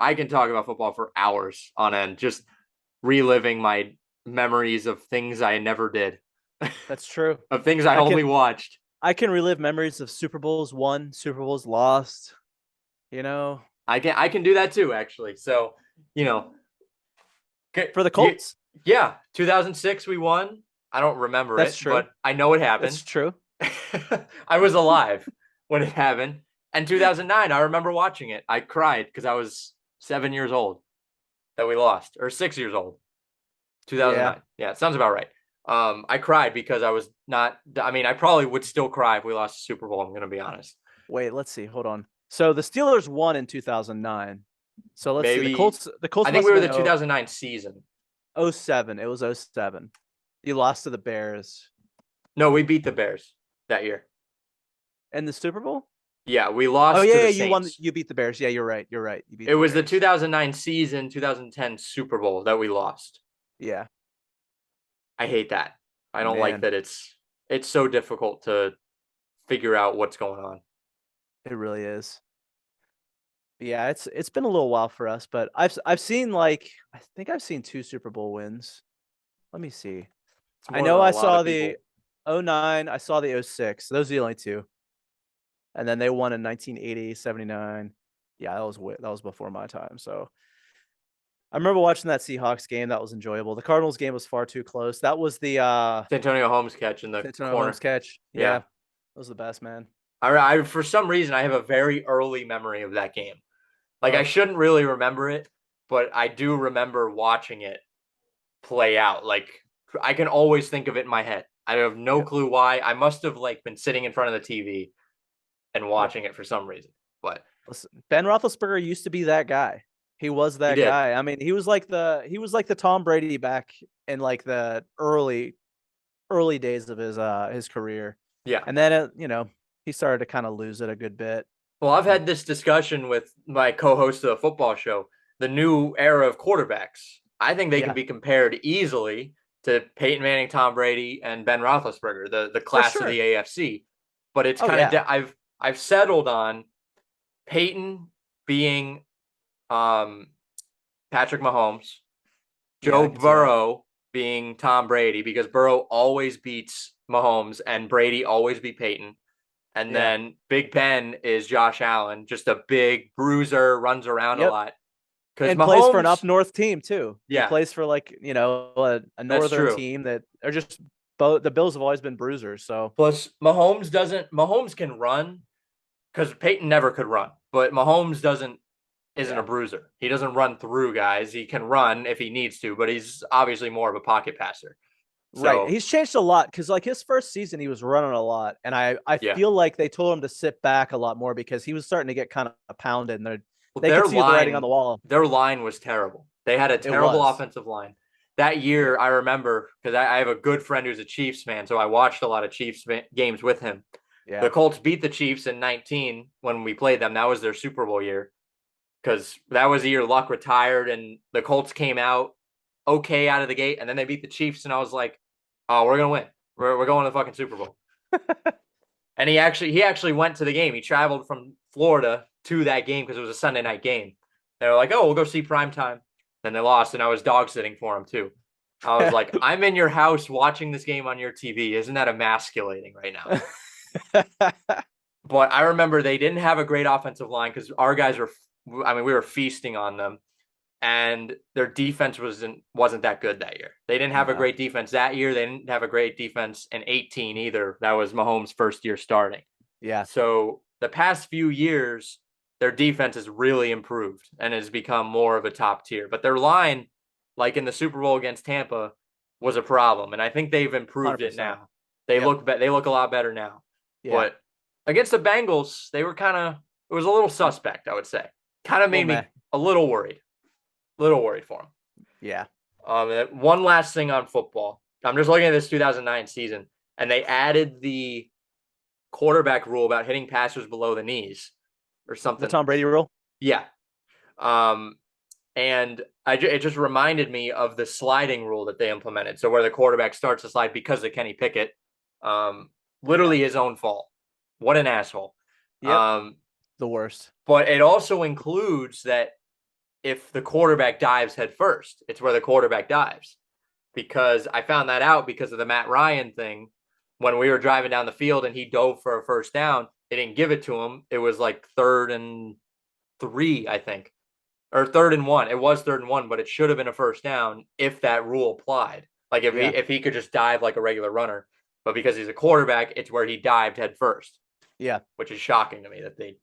hours on end, just reliving my memories of things I never did. That's true. Of things I only watched. I can relive memories of Super Bowls won, Super Bowls lost. You know, I can do that too, actually. So, you know, for the Colts. Yeah, 2006 we won. I don't remember That's it, true. but I know it happened. That's true. I was alive when it happened. And 2009, I remember watching it. I cried because I was 7 years old that we lost, or 6 years old. 2009. Yeah, it sounds about right. I cried because I was not. I mean, I probably would still cry if we lost the Super Bowl. I'm going to be honest. Wait, let's see. Hold on. So the Steelers won in 2009. So let's see. The Colts. I think we were the 2009 season. 07. It was 07. You lost to the Bears. No, we beat the Bears that year. In the Super Bowl? Yeah, we lost. Oh yeah, to the you Saints. won. You beat the Bears. Yeah, you're right. You're right. You beat. It was the 2009 season, 2010 Super Bowl that we lost. Yeah. I hate that. I don't like that it's so difficult to figure out what's going on. It really is. Yeah, it's been a little while for us, but I've seen I think I've seen 2 Super Bowl wins. Let me see. I know I saw the 09, I saw the 06. Those are the only 2. And then they won in 1980, 79. Yeah, that was before my time. So I remember watching that Seahawks game. That was enjoyable. The Cardinals game was far too close. That was the Antonio Holmes catch in the corner. Holmes catch. Yeah. That was the best, man. I for some reason I have a very early memory of that game. I shouldn't really remember it, but I do remember watching it play out. I can always think of it in my head. I have no clue why. I must have been sitting in front of the TV and watching it for some reason. But listen, Ben Roethlisberger used to be that guy. He was that guy. I mean, he was like the Tom Brady back in the early days of his career. Yeah. And then he started to kind of lose it a good bit. Well, I've had this discussion with my co-host of the football show, the new era of quarterbacks. I think they can be compared easily to Peyton Manning, Tom Brady, and Ben Roethlisberger, the class of the AFC. But it's kind of I've settled on Peyton being Patrick Mahomes, Joe Burrow being Tom Brady, because Burrow always beats Mahomes and Brady always beat Peyton. And then Big Ben is Josh Allen, just a big bruiser, runs around a lot. And Mahomes plays for an up north team too. Yeah, he plays for a northern team that are just both. The Bills have always been bruisers. So plus Mahomes can run because Peyton never could run, but Mahomes isn't a bruiser. He doesn't run through guys. He can run if he needs to, but he's obviously more of a pocket passer. Right. He's changed a lot because his first season he was running a lot. And I feel like they told him to sit back a lot more because he was starting to get kind of pounded and they could see the writing on the wall. Their line was terrible. They had a terrible offensive line. That year, I remember, because I have a good friend who's a Chiefs fan, so I watched a lot of Chiefs games with him. Yeah. The Colts beat the Chiefs in 19 when we played them. That was their Super Bowl year because that was the year Luck retired and the Colts came out okay out of the gate, and then they beat the Chiefs, and I was like, oh, we're going to win. We're going to the fucking Super Bowl. And he actually went to the game. He traveled from Florida to that game because it was a Sunday night game. They were like, oh, we'll go see primetime. Then they lost, and I was dog sitting for him too. I was like, I'm in your house watching this game on your TV. Isn't that emasculating right now? But I remember they didn't have a great offensive line because our guys we were feasting on them. and their defense wasn't that good that year. They didn't have a No. great defense that year. They didn't have a great defense in 18 either. That was Mahomes' first year starting. Yeah. So the past few years, their defense has really improved and has become more of a top tier. But their line, like in the Super Bowl against Tampa, was a problem, and I think they've improved it 100%. now. They look a lot better now. Yeah. But against the Bengals, they were it was a little suspect, I would say. Kind of made me a little worried. For them. Yeah. And one last thing on football. I'm just looking at this 2009 season, and they added the quarterback rule about hitting passers below the knees or something. The Tom Brady rule? Yeah. And it just reminded me of the sliding rule that they implemented. So where the quarterback starts to slide because of Kenny Pickett, literally his own fault. What an asshole. Yep. The worst. But it also includes that if the quarterback dives head first, it's where the quarterback dives. Because I found that out because of the Matt Ryan thing. When we were driving down the field and he dove for a first down, they didn't give it to him. It was like 3rd and 3, I think. Or 3rd and 1. It was 3rd and 1, but it should have been a first down if that rule applied. Like if he could just dive like a regular runner. But because he's a quarterback, it's where he dived head first. Yeah. Which is shocking to me that they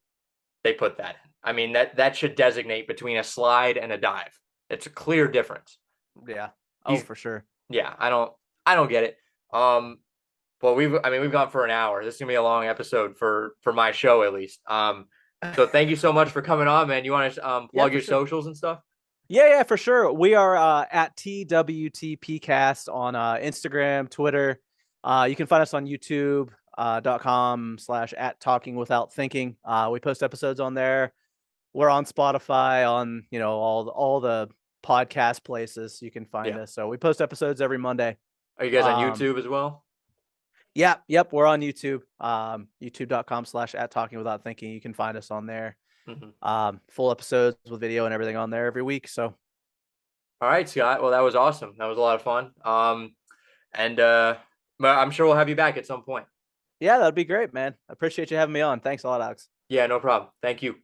put that in. I mean, that should designate between a slide and a dive. It's a clear difference. Yeah. Oh, for sure. Yeah, I don't get it. But we've gone for an hour. This is gonna be a long episode for my show at least. So thank you so much for coming on, man. You want to plug your socials and stuff? Yeah, for sure. We are at TWTPcast on Instagram, Twitter. You can find us on youtube.com/@talkingwithoutThinking. We post episodes on there. We're on Spotify, on all the podcast places you can find us. So we post episodes every Monday. Are you guys on YouTube as well? Yeah, yep, we're on YouTube. YouTube.com/@talkingwithoutThinking. You can find us on there. Mm-hmm. Full episodes with video and everything on there every week. So all right, Scott. Well, that was awesome. That was a lot of fun. And I'm sure we'll have you back at some point. Yeah, that'd be great, man. I appreciate you having me on. Thanks a lot, Alex. Yeah, no problem. Thank you.